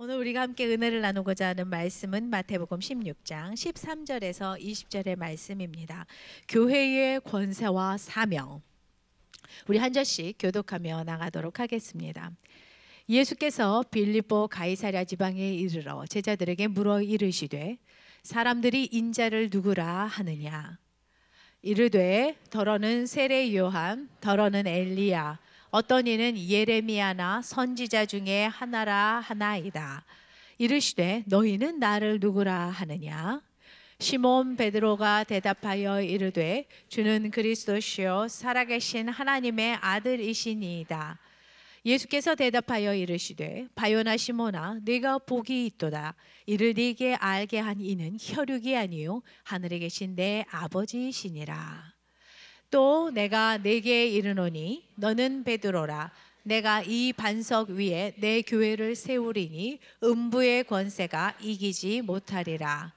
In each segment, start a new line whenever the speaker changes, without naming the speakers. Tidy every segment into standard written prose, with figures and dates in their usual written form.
오늘 우리가 함께 은혜를 나누고자 하는 말씀은 마태복음 16장 13절에서 20절의 말씀입니다. 교회의 권세와 사명. 우리 한 절씩 교독하며 나가도록 하겠습니다. 예수께서 빌립보 가이사랴 지방에 이르러 제자들에게 물어 이르시되 사람들이 인자를 누구라 하느냐. 이르되 더러는 세례 요한, 더러는 엘리야, 어떤 이는 예레미야나 선지자 중에 하나라 하나이다. 이르시되 너희는 나를 누구라 하느냐. 시몬 베드로가 대답하여 이르되 주는 그리스도시요 살아계신 하나님의 아들이시니이다. 예수께서 대답하여 이르시되 바요나 시몬아 네가 복이 있도다. 이를 네게 알게 한 이는 혈육이 아니요 하늘에 계신 내 아버지이시니라. 또 내가 네게 이르노니 너는 베드로라. 내가 이 반석 위에 내 교회를 세우리니 음부의 권세가 이기지 못하리라.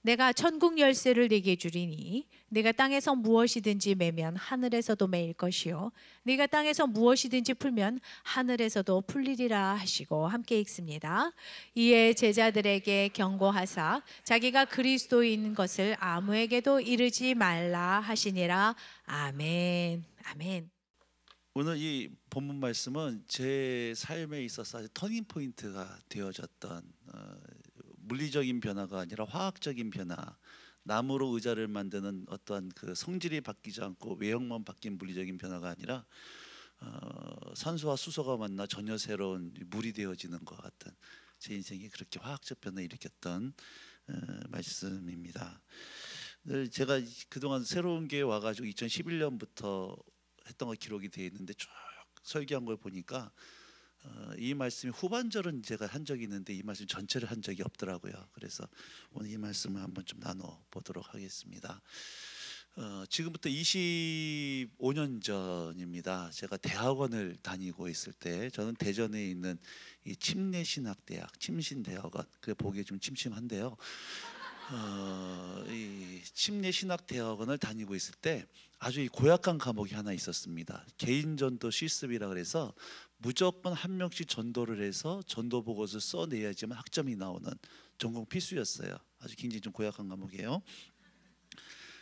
내가 천국 열쇠를 네게 주리니 네가 땅에서 무엇이든지 매면 하늘에서도 매일 것이요 네가 땅에서 무엇이든지 풀면 하늘에서도 풀리리라 하시고 함께 읽습니다. 이에 제자들에게 경고하사 자기가 그리스도인 것을 아무에게도 이르지 말라 하시니라. 아멘. 아멘.
오늘 이 본문 말씀은 제 삶에 있어서 아주 터닝 포인트가 되어졌던 물리적인 변화가 아니라 화학적인 변화, 나무로 의자를 만드는 어떠한 그 성질이 바뀌지 않고 외형만 바뀐 물리적인 변화가 아니라 산소와 수소가 만나 전혀 새로운 물이 되어지는 것 같은 제 인생이 그렇게 화학적 변화를 일으켰던 말씀입니다. 제가 그동안 새로운 교회 와가지고 2011년부터 했던 거 기록이 되어 있는데 쭉 설교한 걸 보니까 이 말씀이 후반절은 제가 한 적이 있는데 이 말씀 전체를 한 적이 없더라고요. 그래서 오늘 이 말씀을 한번 좀 나눠 보도록 하겠습니다. 지금부터 25년 전입니다. 제가 대학원을 다니고 있을 때 저는 대전에 있는 이 침례신학대학, 침신대학원, 그 보기에 좀 침침한데요. 이 침례신학대학원을 다니고 있을 때 아주 이 고약한 과목이 하나 있었습니다. 개인전도 실습이라 그래서 무조건 한 명씩 전도를 해서 전도 보고서 써내야지만 학점이 나오는 전공 필수였어요. 아주 굉장히 좀 고약한 과목이에요.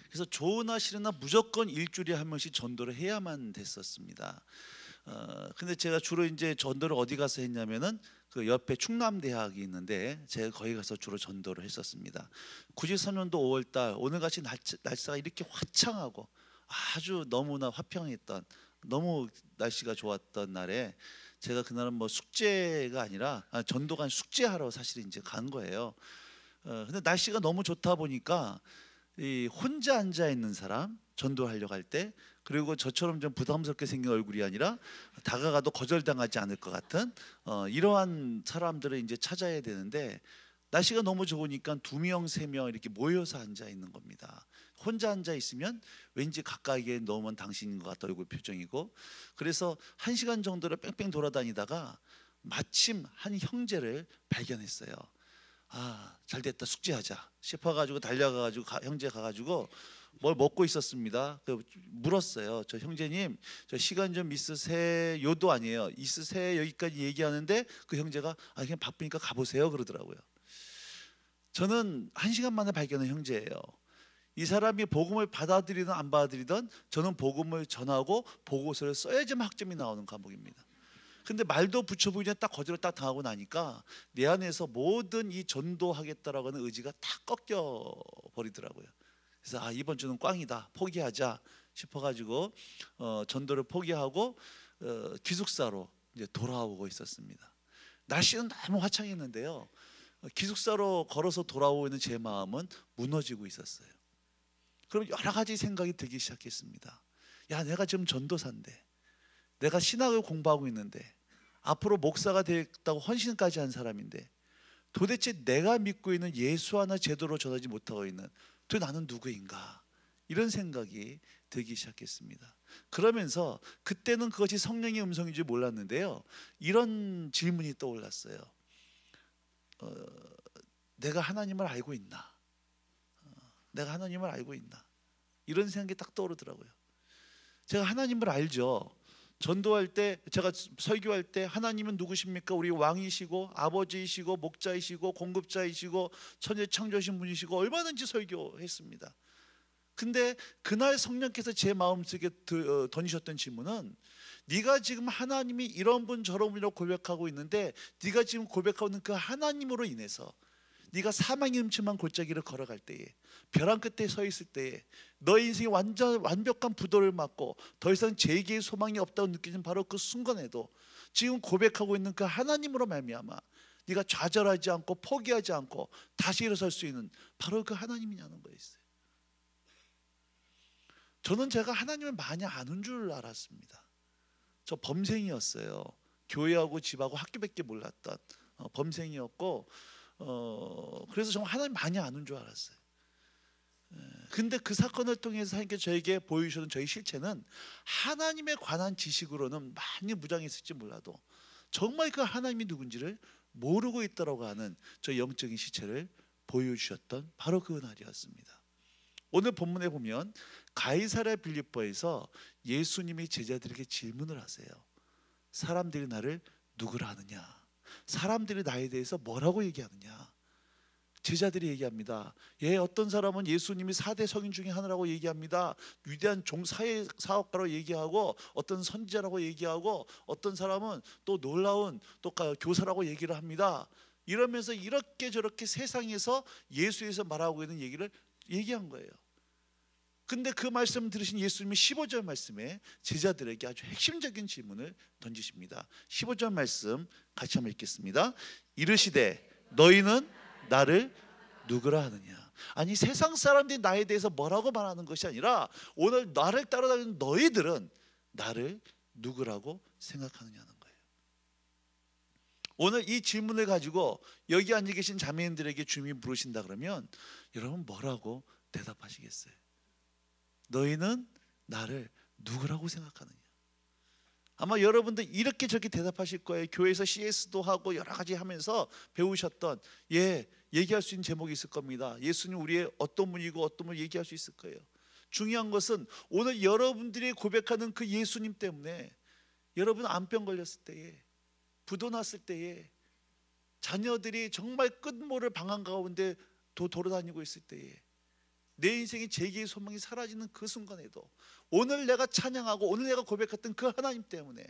그래서 좋으나 싫으나 무조건 일주일에 한 명씩 전도를 해야만 됐었습니다. 근데 제가 주로 이제 전도를 어디 가서 했냐면은 그 옆에 충남대학이 있는데 제가 거기 가서 주로 전도를 했었습니다. 93년도 5월달 오늘같이 날씨가 이렇게 화창하고 아주 너무나 화평했던, 너무 날씨가 좋았던 날에 제가 그날은 뭐 숙제가 아니라 전도관 숙제하러 사실 이제 간 거예요. 근데 날씨가 너무 좋다 보니까 이 혼자 앉아 있는 사람 전도하려고 할 때, 그리고 저처럼 좀 부담스럽게 생긴 얼굴이 아니라 다가가도 거절당하지 않을 것 같은 이러한 사람들을 이제 찾아야 되는데 날씨가 너무 좋으니까 2명, 3명 이렇게 모여서 앉아 있는 겁니다. 혼자 앉아 있으면 왠지 가까이에 넣으면 당신인 것 같다 얼굴 표정이고. 그래서 1시간 정도를 뺑뺑 돌아다니다가 마침 한 형제를 발견했어요. 아, 잘됐다, 숙제하자 싶어가지고 달려가가지고 형제 가가지고 뭘 먹고 있었습니다. 물었어요. 저 형제님, 저 시간 좀 있으세요도 아니에요. 있으세요 여기까지 얘기하는데 그 형제가 그냥 바쁘니까 가보세요 그러더라고요. 저는 1시간 만에 발견한 형제예요. 이 사람이 복음을 받아들이든 안 받아들이든 저는 복음을 전하고 보고서를 써야지만 학점이 나오는 과목입니다. 근데 말도 붙여보기 전에 딱 거절을 딱 당하고 나니까 내 안에서 모든 이 전도하겠다라고 하는 의지가 다 꺾여 버리더라고요. 그래서 이번 주는 꽝이다, 포기하자 싶어가지고 전도를 포기하고 기숙사로 이제 돌아오고 있었습니다. 날씨는 너무 화창했는데요. 기숙사로 걸어서 돌아오고 있는 제 마음은 무너지고 있었어요. 그럼 여러 가지 생각이 들기 시작했습니다. 야, 내가 지금 전도사인데, 내가 신학을 공부하고 있는데, 앞으로 목사가 되겠다고 헌신까지 한 사람인데, 도대체 내가 믿고 있는 예수 하나 제대로 전하지 못하고 있는 도대체 나는 누구인가? 이런 생각이 들기 시작했습니다. 그러면서 그때는 그것이 성령의 음성인 줄 몰랐는데요, 이런 질문이 떠올랐어요. 내가 하나님을 알고 있나? 내가 하나님을 알고 있나? 이런 생각이 딱 떠오르더라고요. 제가 하나님을 알죠. 전도할 때, 제가 설교할 때 하나님은 누구십니까? 우리 왕이시고 아버지이시고 목자이시고 공급자이시고 천재 창조하신 분이시고 얼마든지 설교했습니다. 근데 그날 성령께서 제 마음속에 던지셨던 질문은, 네가 지금 하나님이 이런 분 저런 분이라고 고백하고 있는데 네가 지금 고백하고 있는 그 하나님으로 인해서 네가 사망의 음침한 골짜기를 걸어갈 때에, 벼랑 끝에 서 있을 때에, 너의 인생이 완벽한 부도를 맞고 더 이상 재기의 소망이 없다고 느끼는 바로 그 순간에도 지금 고백하고 있는 그 하나님으로 말미암아 네가 좌절하지 않고 포기하지 않고 다시 일어설 수 있는 바로 그 하나님이냐는 거였어요. 저는 제가 하나님을 많이 아는 줄 알았습니다. 저 범생이었어요. 교회하고 집하고 학교밖에 몰랐던 범생이었고, 그래서 정말 하나님 많이 아는 줄 알았어요. 근데 그 사건을 통해서 하나님께서 저에게 보여주시는 저희 실체는 하나님에 관한 지식으로는 많이 무장했을지 몰라도 정말 그 하나님이 누군지를 모르고 있다라고 하는 저 영적인 실체를 보여주셨던 바로 그 날이었습니다. 오늘 본문에 보면 가이사랴 빌립보에서 예수님이 제자들에게 질문을 하세요. 사람들이 나를 누구라 하느냐? 사람들이 나에 대해서 뭐라고 얘기하느냐? 제자들이 얘기합니다. 예, 어떤 사람은 예수님이 4대 성인 중에 하나라고 얘기합니다. 위대한 사회 사업가로 얘기하고, 어떤 선지자라고 얘기하고, 어떤 사람은 또 놀라운 또 교사라고 얘기를 합니다. 이러면서 이렇게 저렇게 세상에서 예수에서 말하고 있는 얘기를 얘기한 거예요. 근데 그 말씀 들으신 예수님이 15절 말씀에 제자들에게 아주 핵심적인 질문을 던지십니다. 15절 말씀 같이 한번 읽겠습니다. 이르시되 너희는 나를 누구라 하느냐? 아니, 세상 사람들이 나에 대해서 뭐라고 말하는 것이 아니라 오늘 나를 따라다니는 너희들은 나를 누구라고 생각하느냐는 거예요. 오늘 이 질문을 가지고 여기 앉아 계신 자매님들에게 주님이 물으신다 그러면 여러분 뭐라고 대답하시겠어요? 너희는 나를 누구라고 생각하느냐? 아마 여러분들 이렇게 저렇게 대답하실 거예요. 교회에서 CS도 하고 여러 가지 하면서 배우셨던, 얘기할 수 있는 제목이 있을 겁니다. 예수님 우리의 어떤 분이고 어떤 분 얘기할 수 있을 거예요. 중요한 것은 오늘 여러분들이 고백하는 그 예수님 때문에 여러분 암병 걸렸을 때에, 부도 났을 때에, 자녀들이 정말 끝모를 방황 가운데 돌아다니고 있을 때에, 내 인생의 재기의 소망이 사라지는 그 순간에도 오늘 내가 찬양하고 오늘 내가 고백했던 그 하나님 때문에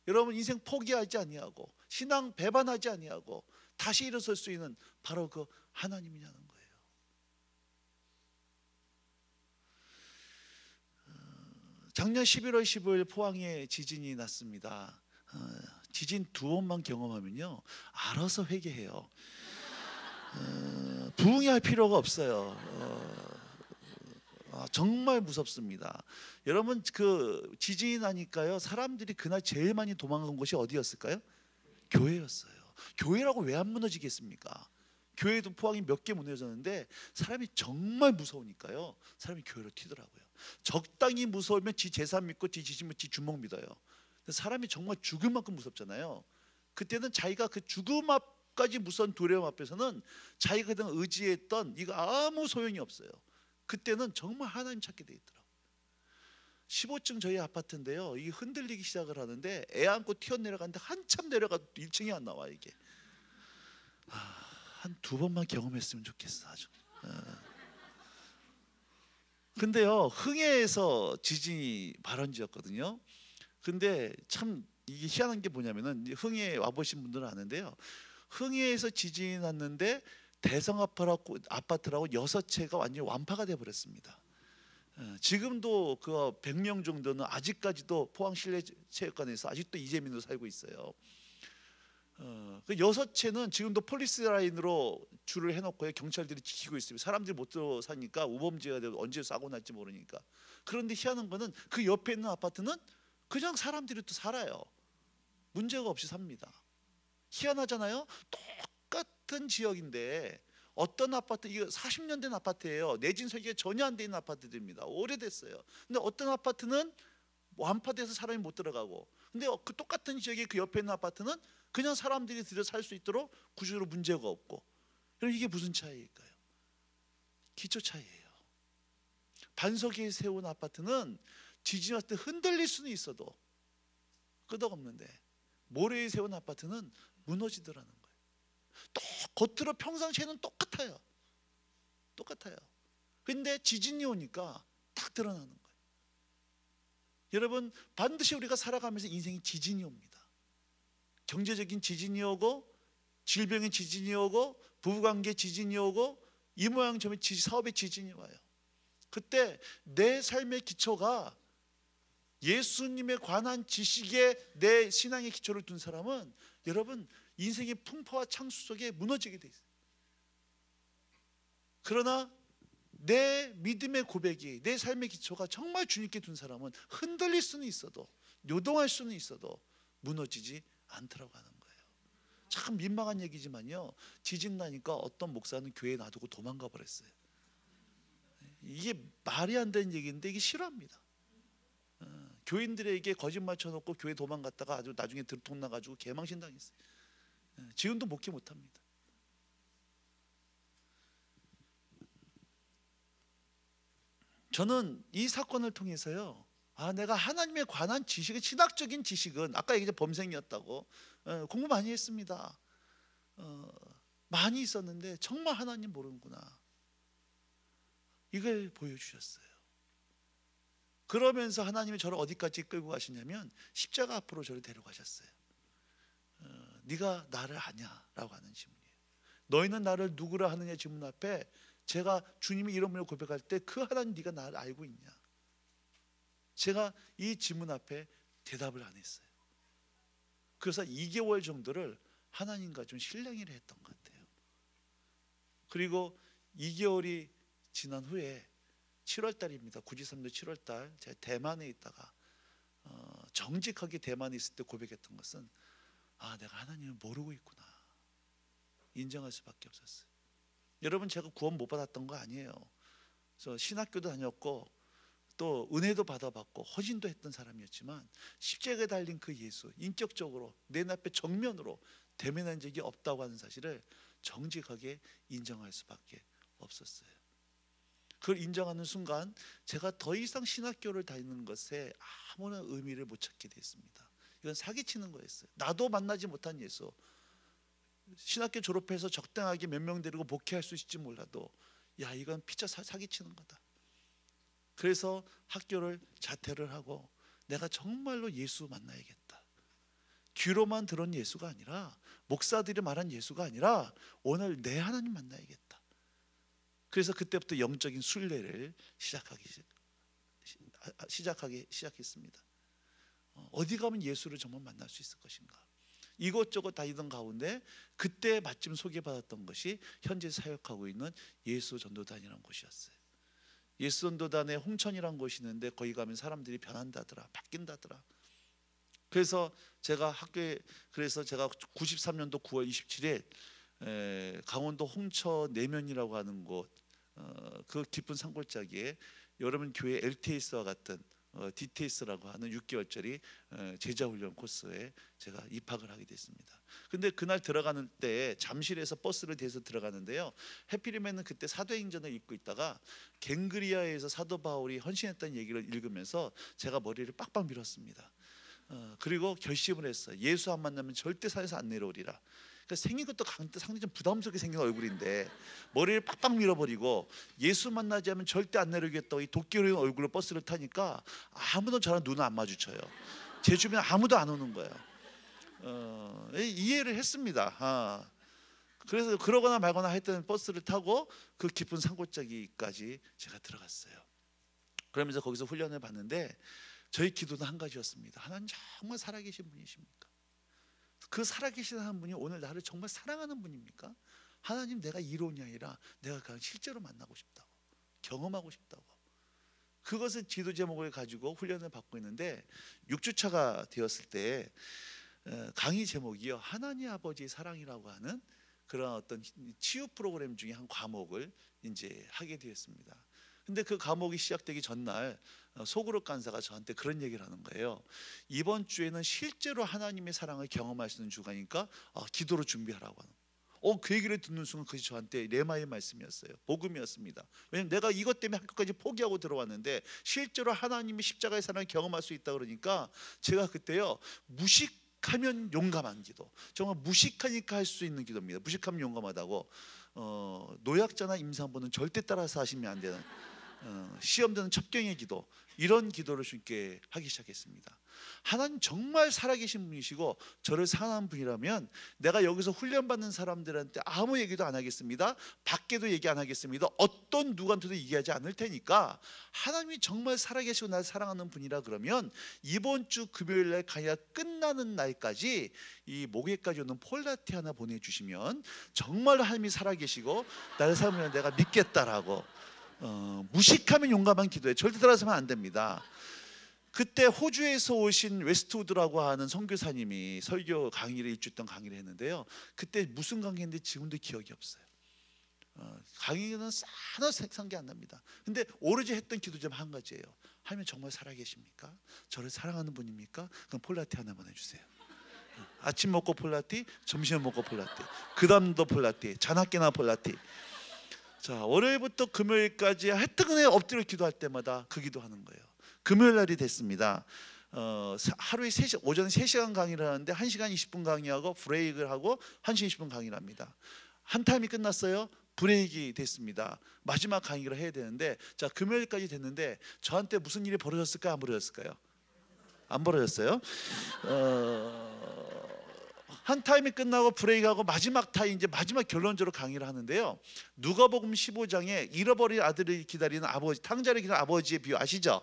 여러분 인생 포기하지 아니하고 신앙 배반하지 아니하고 다시 일어설 수 있는 바로 그 하나님이냐는 거예요. 작년 11월 15일 포항에 지진이 났습니다. 지진 2번만 경험하면요 알아서 회개해요. 부흥할 필요가 없어요. 정말 무섭습니다. 여러분 그 지진이 나니까요 사람들이 그날 제일 많이 도망간 곳이 어디였을까요? 교회였어요. 교회라고 왜 안 무너지겠습니까? 교회도 포항이 몇 개 무너졌는데 사람이 정말 무서우니까요 사람이 교회로 튀더라고요. 적당히 무서우면 지 재산 믿고 지 지지면 지 주먹 믿어요. 사람이 정말 죽을 만큼 무섭잖아요. 그때는 자기가 그 죽음 앞까지 무서운 두려움 앞에서는 자기가 그냥 의지했던 이거 아무 소용이 없어요. 그때는 정말 하나님 찾게 돼 있더라고요. 15층 저희 아파트인데요, 이게 흔들리기 시작을 하는데 애 안고 튀어내려가는데 한참 내려가도 1층이 안 나와. 이게 한 2번만 경험했으면 좋겠어 아주. 근데요 흥해에서 지진이 발원지였거든요. 근데 참 이게 희한한 게 뭐냐면은 흥해 와보신 분들은 아는데요, 흥해에서 지진이 났는데 대성 아파트라고 6채가 완전히 완파가 되어버렸습니다. 지금도 그 100명 정도는 아직까지도 포항 실내체육관에서 아직도 이재민으로 살고 있어요. 그 6채는 지금도 폴리스 라인으로 줄을 해놓고 경찰들이 지키고 있습니다. 사람들이 못 들어 사니까 우범지가 되고 언제 사고 날지 모르니까. 그런데 희한한 거는 그 옆에 있는 아파트는 그냥 사람들이 또 살아요. 문제가 없이 삽니다. 희한하잖아요. 똑같은 지역인데 어떤 아파트, 이거 40년 된 아파트예요. 내진 설계가 전혀 안 돼 있는 아파트들입니다. 오래됐어요. 근데 어떤 아파트는 완파돼서 사람이 못 들어가고, 근데 그 똑같은 지역에 그 옆에 있는 아파트는 그냥 사람들이 들여 살 수 있도록 구조로 문제가 없고. 그럼 이게 무슨 차이일까요? 기초 차이예요. 반석에 세운 아파트는 지진 왔을 때 흔들릴 수는 있어도 끄덕없는데 모래에 세운 아파트는 무너지더라는 거예요. 또 겉으로 평상시에는 똑같아요. 근데 지진이 오니까 딱 드러나는 거예요. 여러분, 반드시 우리가 살아가면서 인생이 지진이 옵니다. 경제적인 지진이 오고, 질병의 지진이 오고, 부부관계 지진이 오고, 이 모양 저 모양 사업의 지진이 와요. 그때 내 삶의 기초가 예수님에 관한 지식에 내 신앙의 기초를 둔 사람은 여러분 인생의 풍파와 창수 속에 무너지게 돼 있어요. 그러나 내 믿음의 고백이, 내 삶의 기초가 정말 주님께 둔 사람은 흔들릴 수는 있어도, 요동할 수는 있어도 무너지지 않더라고 하는 거예요. 참 민망한 얘기지만요, 지진 나니까 어떤 목사는 교회 놔두고 도망가 버렸어요. 이게 말이 안 되는 얘기인데 이게 싫어합니다. 교인들에게 거짓말 쳐놓고 교회 도망갔다가 아주 나중에 들통 나가지고 개망신 당했어요. 지금도 목회 못합니다. 저는 이 사건을 통해서요, 내가 하나님에 관한 지식은, 신학적인 지식은 아까 얘기했죠, 범생이었다고, 공부 많이 했습니다. 많이 있었는데 정말 하나님 모르는구나, 이걸 보여주셨어요. 그러면서 하나님이 저를 어디까지 끌고 가시냐면 십자가 앞으로 저를 데려가셨어요. 네가 나를 아냐라고 하는 질문이에요. 너희는 나를 누구라 하느냐 질문 앞에 제가 주님의 이름을 고백할 때 그 하나님 네가 나를 알고 있냐, 제가 이 질문 앞에 대답을 안 했어요. 그래서 2개월 정도를 하나님과 좀 실랭이를 했던 것 같아요. 그리고 2개월이 지난 후에 7월달입니다. 93년 7월달 제가 대만에 있다가 정직하게 대만에 있을 때 고백했던 것은 내가 하나님을 모르고 있구나, 인정할 수밖에 없었어요. 여러분, 제가 구원 못 받았던 거 아니에요. 그래서 신학교도 다녔고 또 은혜도 받아봤고 헌신도 했던 사람이었지만 십자가에 달린 그 예수, 인격적으로 내 앞에 정면으로 대면한 적이 없다고 하는 사실을 정직하게 인정할 수밖에 없었어요. 그걸 인정하는 순간 제가 더 이상 신학교를 다니는 것에 아무런 의미를 못 찾게 됐습니다. 이건 사기치는 거였어요. 나도 만나지 못한 예수, 신학교 졸업해서 적당하게 몇 명 데리고 목회할 수 있을지 몰라도 이건 피차 사기치는 거다. 그래서 학교를 자퇴를 하고 내가 정말로 예수 만나야겠다. 귀로만 들은 예수가 아니라, 목사들이 말한 예수가 아니라 오늘 내 하나님 만나야겠다. 그래서 그때부터 영적인 순례를 시작하기 시작했습니다. 어디 가면 예수를 정말 만날 수 있을 것인가, 이것저것 다니던 가운데 그때 마침 소개받았던 것이 현재 사역하고 있는 예수전도단이라는 곳이었어요. 예수전도단에 홍천이라는 곳이 있는데 거기 가면 사람들이 변한다더라, 바뀐다더라. 그래서 제가 93년도 9월 27일 강원도 홍천 내면이라고 하는 곳, 그 깊은 산골짜기에 여러분 교회 LTS와 같은 DTS라고 하는 6개월짜리 제자훈련 코스에 제가 입학을 하게 됐습니다. 근데 그날 들어가는 때 잠실에서 버스를 대서 들어가는데요, 해필이면은 그때 사도행전을 읽고 있다가 갱그리아에서 사도 바울이 헌신했다는 얘기를 읽으면서 제가 머리를 빡빡 밀었습니다. 그리고 결심을 했어요. 예수 안 만나면 절대 산에서 안 내려오리라. 생긴 것도 상당히 좀 부담스럽게 생긴 얼굴인데 머리를 빡빡 밀어버리고 예수 만나지 않으면 절대 안 내려오겠다고 이 도끼로운 얼굴로 버스를 타니까 아무도 저랑 눈을 안 마주쳐요. 제 주변에 아무도 안 오는 거예요. 이해를 했습니다. 그래서 그러거나 말거나 하여튼 버스를 타고 그 깊은 산골짜기까지 제가 들어갔어요. 그러면서 거기서 훈련을 받는데 저희 기도는 한 가지였습니다. 하나님 정말 살아계신 분이십니까? 그 살아계신 한 분이 오늘 나를 정말 사랑하는 분입니까? 하나님, 내가 이론이 아니라 내가 그냥 실제로 만나고 싶다고, 경험하고 싶다고. 그것을 지도 제목을 가지고 훈련을 받고 있는데 6주차가 되었을 때 강의 제목이요, 하나님 아버지의 사랑이라고 하는 그런 어떤 치유 프로그램 중에 한 과목을 이제 하게 되었습니다. 근데 그 과목이 시작되기 전날 소그룹 간사가 저한테 그런 얘기를 하는 거예요. 이번 주에는 실제로 하나님의 사랑을 경험할 수 있는 주가니까 기도로 준비하라고 하는. 그 얘기를 듣는 순간 그것이 저한테 레마의 말씀이었어요. 복음이었습니다. 왜냐하면 내가 이것 때문에 학교까지 포기하고 들어왔는데 실제로 하나님의 십자가의 사랑을 경험할 수 있다 그러니까 제가 그때요, 무식하면 용감한 기도, 정말 무식하니까 할 수 있는 기도입니다. 무식하면 용감하다고. 노약자나 임산부는 절대 따라서 하시면 안 되는, 시험 드는 첩경의 기도, 이런 기도를 주님께 하기 시작했습니다. 하나님 정말 살아계신 분이시고 저를 사랑하는 분이라면 내가 여기서 훈련받는 사람들한테 아무 얘기도 안 하겠습니다. 밖에도 얘기 안 하겠습니다. 어떤 누구한테도 얘기하지 않을 테니까 하나님이 정말 살아계시고 나를 사랑하는 분이라 그러면 이번 주 금요일날 강의가 끝나는 날까지 이 목에까지 오는 폴라티 하나 보내주시면 정말 하나님이 살아계시고 나를 사랑하는 내가 믿겠다라고. 무식하면 용감한 기도에 절대 따라서는 안 됩니다. 그때 호주에서 오신 웨스트우드라고 하는 선교사님이 설교 강의를 일주 동안 강의를 했는데요. 그때 무슨 강의인데 지금도 기억이 없어요. 강의는 하나 생각이 안 납니다. 근데 오로지 했던 기도 좀 한 가지예요. 하나님 정말 살아계십니까? 저를 사랑하는 분입니까? 그럼 폴라티 하나 보내주세요. 아침 먹고 폴라티, 점심 먹고 폴라티, 그 다음도 폴라티, 자나깨나 폴라티. 자, 월요일부터 금요일까지 하여튼간에 엎드려 기도할 때마다 그 기도하는 거예요. 금요일 날이 됐습니다. 하루에 오전에 3시간 강의를 하는데 1시간 20분 강의하고 브레이크를 하고 1시간 20분 강의를 합니다. 한 타임이 끝났어요. 브레이크가 됐습니다. 마지막 강의를 해야 되는데, 자, 금요일까지 됐는데 저한테 무슨 일이 벌어졌을까요? 안 벌어졌을까요? 안 벌어졌어요. 한 타임이 끝나고 브레이크하고 마지막 타임, 이제 마지막 결론적으로 강의를 하는데요. 누가복음 15장에 잃어버린 아들을 기다리는 아버지, 탕자를 기다리는 아버지의 비유 아시죠?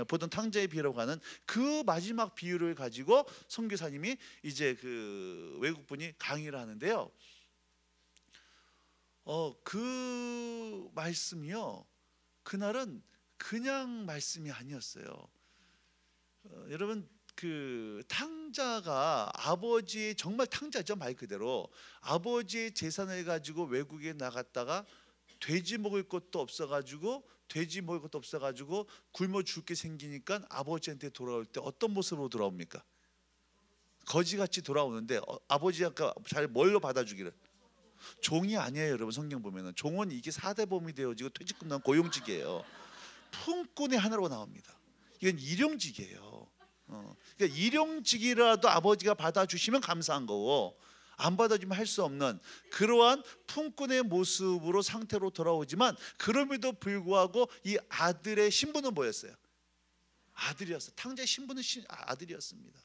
보통 탕자의 비유라고 하는 그 마지막 비유를 가지고 선교사님이 이제 그 외국분이 강의를 하는데요. 그 말씀이요, 그날은 그냥 말씀이 아니었어요. 여러분, 그 탕자가 아버지의, 정말 탕자죠, 말 그대로 아버지의 재산을 가지고 외국에 나갔다가 돼지 먹을 것도 없어가지고 굶어 죽게 생기니까 아버지한테 돌아올 때 어떤 모습으로 돌아옵니까? 거지같이 돌아오는데 아버지가 잘 뭘로 받아주기를? 종이 아니에요, 여러분. 성경 보면은 종은 이게 4대 범이 되어지고 퇴직금 난 고용직이에요. 품꾼의 하나로 나옵니다. 이건 일용직이에요. 그러니까 일용직이라도 아버지가 받아주시면 감사한 거고, 안 받아주면 할 수 없는 그러한 품꾼의 모습으로 상태로 돌아오지만, 그럼에도 불구하고 이 아들의 신분은 뭐였어요? 아들이었어요. 탕자의 신분은 아들이었습니다.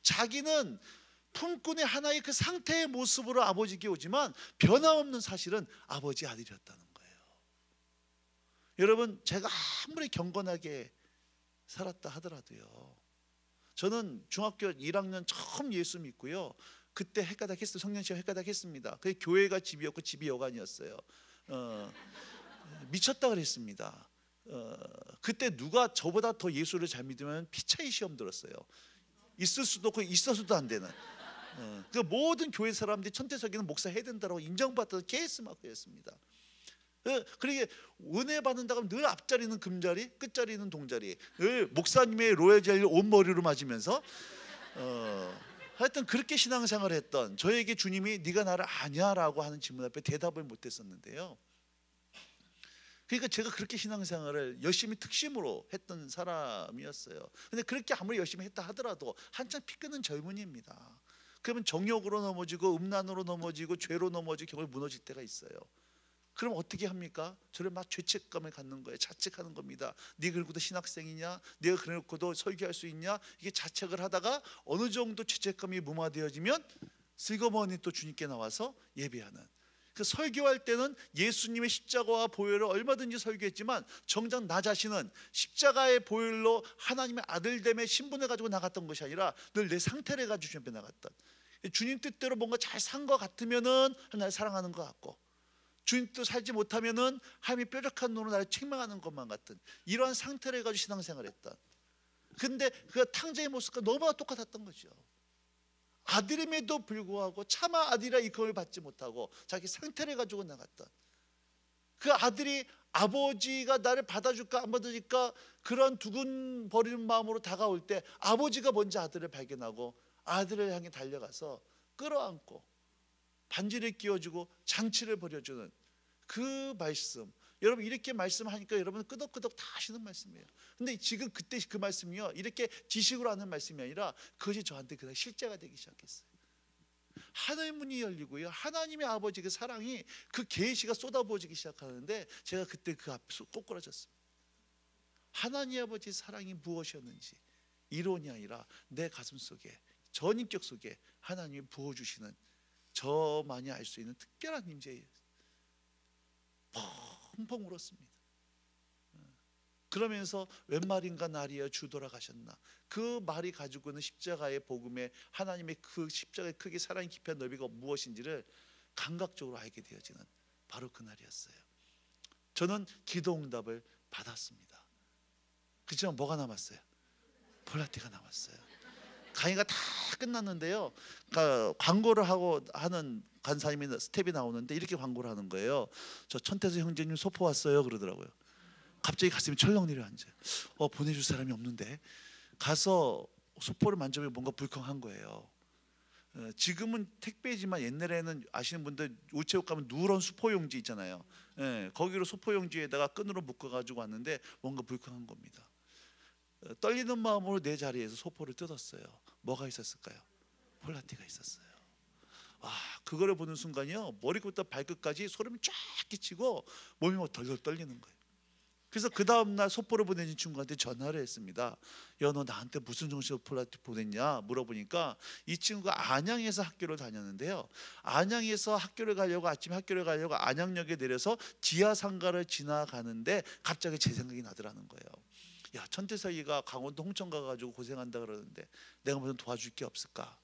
자기는 품꾼의 하나의 그 상태의 모습으로 아버지께 오지만 변함없는 사실은 아버지 아들이었다는 거예요. 여러분, 제가 아무리 경건하게 살았다 하더라도요, 저는 중학교 1학년 처음 예수 믿고요, 그때 헷가닥했어요. 성년시험 헷가닥했습니다. 그 교회가 집이었고 집이 여관이었어요. 미쳤다 그랬습니다. 그때 누가 저보다 더 예수를 잘 믿으면 피차이 시험 들었어요. 있을 수도 없고 있어서도 안 되는. 그 모든 교회 사람들이 천태석이는 목사 해야 된다고 인정받던 케이스 마크였습니다. 그러게 은혜 받는다고 하면 늘 앞자리는 금자리, 끝자리는 동자리, 늘 목사님의 로얄 젤리 온머리로 맞으면서 하여튼 그렇게 신앙생활을 했던 저에게 주님이 네가 나를 아냐라고 하는 질문 앞에 대답을 못했었는데요. 그러니까 제가 그렇게 신앙생활을 열심히 특심으로 했던 사람이었어요. 근데 그렇게 아무리 열심히 했다 하더라도 한창 피 끄는 젊은이입니다. 그러면 정욕으로 넘어지고 음란으로 넘어지고 죄로 넘어지고 경을 무너질 때가 있어요. 그럼 어떻게 합니까? 저를 막 죄책감을 갖는 거예요. 자책하는 겁니다. 네가 그래도 신학생이냐? 네가 그래놓고도 설교할 수 있냐? 이게 자책을 하다가 어느 정도 죄책감이 무마되어지면 슬그머니 또 주님께 나와서 예배하는. 그 설교할 때는 예수님의 십자가와 보혈을 얼마든지 설교했지만 정작 나 자신은 십자가의 보혈로 하나님의 아들됨의 신분을 가지고 나갔던 것이 아니라 늘 내 상태를 가지고 주님 앞에 나갔던. 주님 뜻대로 뭔가 잘 산 것 같으면은 하나님 사랑하는 것 같고, 주님 뜻 살지 못하면은 하나님이 뾰족한 눈으로 나를 책망하는 것만 같은 이러한 상태를 가지고 신앙생활을 했던. 근데 그 탕자의 모습과 너무나 똑같았던 거죠. 아들임에도 불구하고 차마 아들이라 일컬음을 받지 못하고 자기 상태를 가지고 나갔던 그 아들이, 아버지가 나를 받아줄까 안 받아줄까 그런 두근거리는 마음으로 다가올 때 아버지가 먼저 아들을 발견하고 아들을 향해 달려가서 끌어안고 반지를 끼워주고 잔치를 벌여주는 그 말씀. 여러분 이렇게 말씀하니까 여러분 끄덕끄덕 다 하시는 말씀이에요. 근데 지금 그때 그 말씀이요, 이렇게 지식으로 하는 말씀이 아니라 그것이 저한테 그냥 실제가 되기 시작했어요. 하늘의 문이 열리고요, 하나님의 아버지 그 사랑이, 그 계시가 쏟아부어지기 시작하는데 제가 그때 그 앞에서 꼬꾸라졌습니다. 하나님 아버지 사랑이 무엇이었는지 이론이 아니라 내 가슴 속에, 전인격 속에 하나님이 부어주시는, 저만이 알 수 있는 특별한 임재예요. 펑펑 울었습니다. 그러면서 웬 말인가 나리여 주 돌아가셨나, 그 말이 가지고 있는 십자가의 복음에 하나님의 그 십자가의 크기, 사랑의 깊이 넓이가 무엇인지를 감각적으로 알게 되어지는 바로 그날이었어요. 저는 기도 응답을 받았습니다. 그렇지만 뭐가 남았어요? 폴라티가 남았어요. 강의가 다 끝났는데요, 그러니까 광고를 하고 하는 간사님이 스텝이 나오는데 이렇게 광고를 하는 거예요. 저 천태수 형제님 소포 왔어요 그러더라고요. 갑자기 가슴이 철렁 내려앉아요. 보내줄 사람이 없는데 가서 소포를 만져보면 뭔가 불컹한 거예요. 지금은 택배지만 옛날에는 아시는 분들 우체국 가면 누런 수포용지 있잖아요. 거기로 소포용지에다가 끈으로 묶어가지고 왔는데 뭔가 불컹한 겁니다. 떨리는 마음으로 내 자리에서 소포를 뜯었어요. 뭐가 있었을까요? 폴라티가 있었어요. 그거를 보는 순간이요, 머리부터 발끝까지 소름이 쫙 끼치고 몸이 막 덜덜 떨리는 거예요. 그래서 그 다음날 소포를 보내준 친구한테 전화를 했습니다. 야, 너 나한테 무슨 정신으로 폴라티 보냈냐 물어보니까 이 친구가 안양에서 학교를 다녔는데요, 안양에서 학교를 가려고, 아침에 학교를 가려고 안양역에 내려서 지하상가를 지나가는데 갑자기 제 생각이 나더라는 거예요. 야, 천태서이가 강원도 홍천 가가지고 고생한다 그러는데 내가 무슨 도와줄 게 없을까?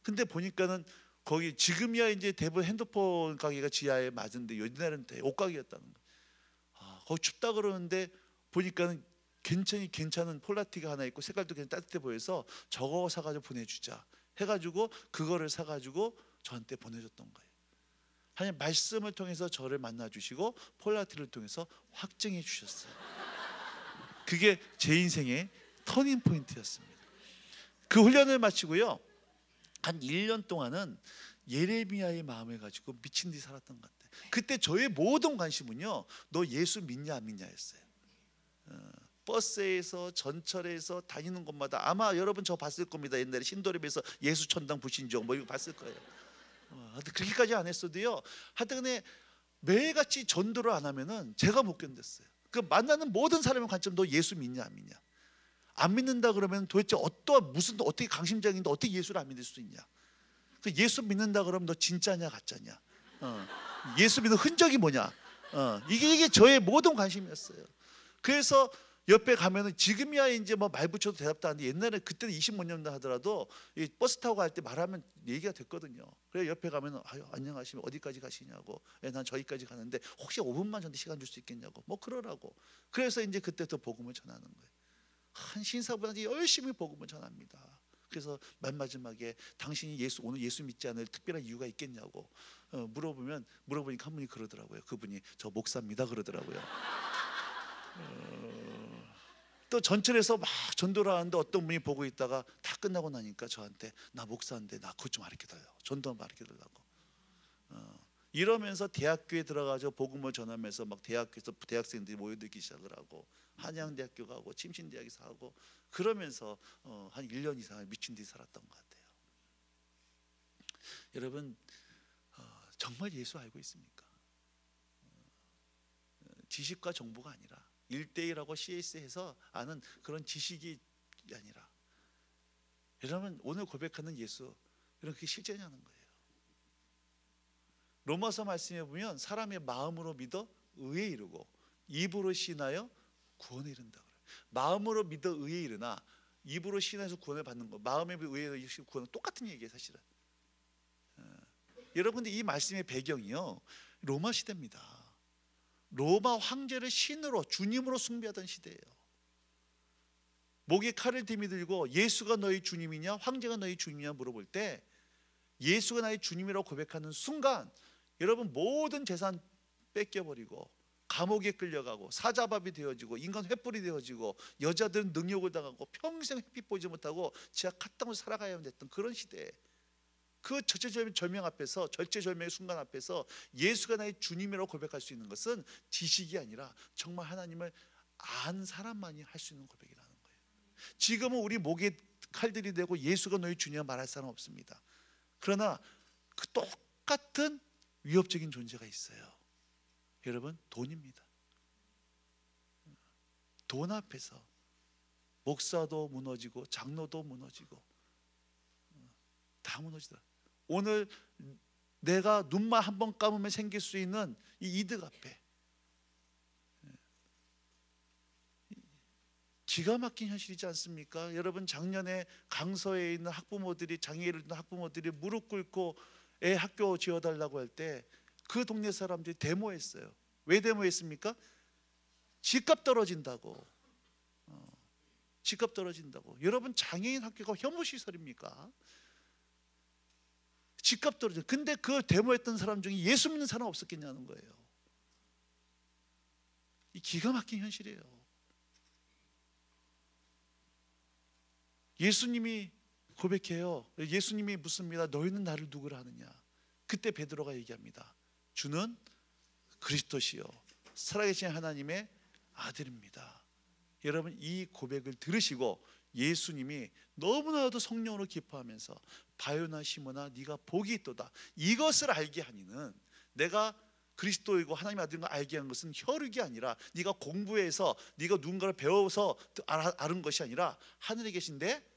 근데 보니까는 거기 지금이야 이제 대부분 핸드폰 가게가 지하에 맞은데 옛날에는 옷가게였다는 거예요. 거기 춥다 그러는데 보니까는 괜찮은 폴라티가 하나 있고 색깔도 굉장히 따뜻해 보여서 저거 사가지고 보내주자 해가지고 그거를 사가지고 저한테 보내줬던 거예요. 하나님 말씀을 통해서 저를 만나주시고 폴라티를 통해서 확증해 주셨어요. 그게 제 인생의 터닝 포인트였습니다. 그 훈련을 마치고요, 한 1년 동안은 예레미야의 마음을 가지고 미친 듯이 살았던 것 같아요. 그때 저의 모든 관심은요, 너 예수 믿냐 안 믿냐였어요. 버스에서 전철에서 다니는 곳마다 아마 여러분 저 봤을 겁니다. 옛날에 신도림에서 예수 천당 불신종 뭐 이거 봤을 거예요. 그렇게까지 안 했어도요, 하여튼 매일같이 전도를 안 하면은 제가 못 견뎠어요. 그 만나는 모든 사람의 관점, 너 예수 믿냐 안 믿냐. 안 믿는다 그러면 도대체 어떻게 강심장인데 어떻게 예수를 안 믿을 수 있냐. 그 예수 믿는다 그러면 너 진짜냐 가짜냐. 예수 믿는 흔적이 뭐냐. 이게 저의 모든 관심이었어요. 그래서 옆에 가면은 지금이야 이제 뭐 말 붙여도 대답도 안 돼. 옛날에 그때는 20몇 년 하더라도 이 버스 타고 갈 때 말하면 얘기가 됐거든요. 그래 옆에 가면은 안녕하십니까, 어디까지 가시냐고. 난 저기까지 가는데 혹시 5분만 저한테 시간 줄 수 있겠냐고. 뭐 그러라고. 그래서 이제 그때부터 복음을 전하는 거예요. 한 신사분한테 열심히 복음을 전합니다. 그래서 맨 마지막에 당신이 오늘 예수 믿지 않을 특별한 이유가 있겠냐고 물어보니까 한 분이 그러더라고요. 그분이 저 목사입니다 그러더라고요. 또 전철에서 막 전도를 하는데 어떤 분이 보고 있다가 다 끝나고 나니까 저한테 나 목사인데 나 그것 좀 가르쳐달라고, 전도 가르쳐 달라고. 이러면서 대학교에 들어가서 복음을 전하면서 막 대학교에서 대학생들이 모여들기 시작을 하고 한양대학교 가고 침신대학에서 하고 그러면서 한 1년 이상을 미친 듯이 살았던 것 같아요. 여러분 정말 예수 알고 있습니까? 지식과 정보가 아니라 1대1하고 CS해서 아는 그런 지식이 아니라, 여러분 오늘 고백하는 예수 그렇게 실제냐는 거예요. 로마서 말씀에 보면 사람의 마음으로 믿어 의에 이르고 입으로 신하여 구원에 이른다 그래요. 마음으로 믿어 의에 이르나 입으로 신하여서 구원을 받는 거, 마음에 의에 이르고 구원은 똑같은 얘기예요 사실은. 여러분들 이 말씀의 배경이요, 로마 시대입니다. 로마 황제를 신으로 주님으로 숭배하던 시대예요. 목에 칼을 들고 예수가 너희 주님이냐 황제가 너희 주님이냐 물어볼 때 예수가 나의 주님이라고 고백하는 순간 여러분 모든 재산 뺏겨버리고 감옥에 끌려가고 사자밥이 되어지고 인간 횃불이 되어지고 여자들은 능욕을 당하고 평생 햇빛 보지 못하고 지하 갓당으로 살아가야 됐던 그런 시대에 그 절체절명 앞에서, 절체절명의 순간 앞에서 예수가 나의 주님이라고 고백할 수 있는 것은 지식이 아니라 정말 하나님을 안 사람만이 할 수 있는 고백이라는 거예요. 지금은 우리 목에 칼들이 되고 예수가 너의 주님이라 말할 사람 없습니다. 그러나 그 똑같은 위협적인 존재가 있어요. 여러분, 돈입니다. 돈 앞에서 목사도 무너지고 장로도 무너지고 다 무너지더라. 오늘 내가 눈만 한 번 감으면 생길 수 있는 이 이득 앞에 기가 막힌 현실이지 않습니까? 여러분, 작년에 강서에 있는 학부모들이, 장애를 있는 학부모들이 무릎 꿇고 애 학교 지어달라고 할 때 그 동네 사람들이 데모했어요. 왜 데모했습니까? 집값 떨어진다고. 집값 떨어진다고. 여러분, 장애인 학교가 혐오시설입니까? 집값 떨어져. 근데 그 데모했던 사람 중에 예수 믿는 사람 없었겠냐는 거예요. 이 기가 막힌 현실이에요. 예수님이 고백해요. 예수님이 묻습니다. 너희는 나를 누구라 하느냐? 그때 베드로가 얘기합니다. 주는 그리스도시요 살아계신 하나님의 아들입니다. 여러분, 이 고백을 들으시고 예수님이 너무나도 성령으로 기뻐하면서 바요나 시몬아 네가 복이 있도다, 이것을 알게 하니는, 내가 그리스도이고 하나님의 아들인 걸 알게 한 것은 혈육이 아니라 네가 공부해서 네가 누군가를 배워서 아는 것이 아니라 하늘에 계신데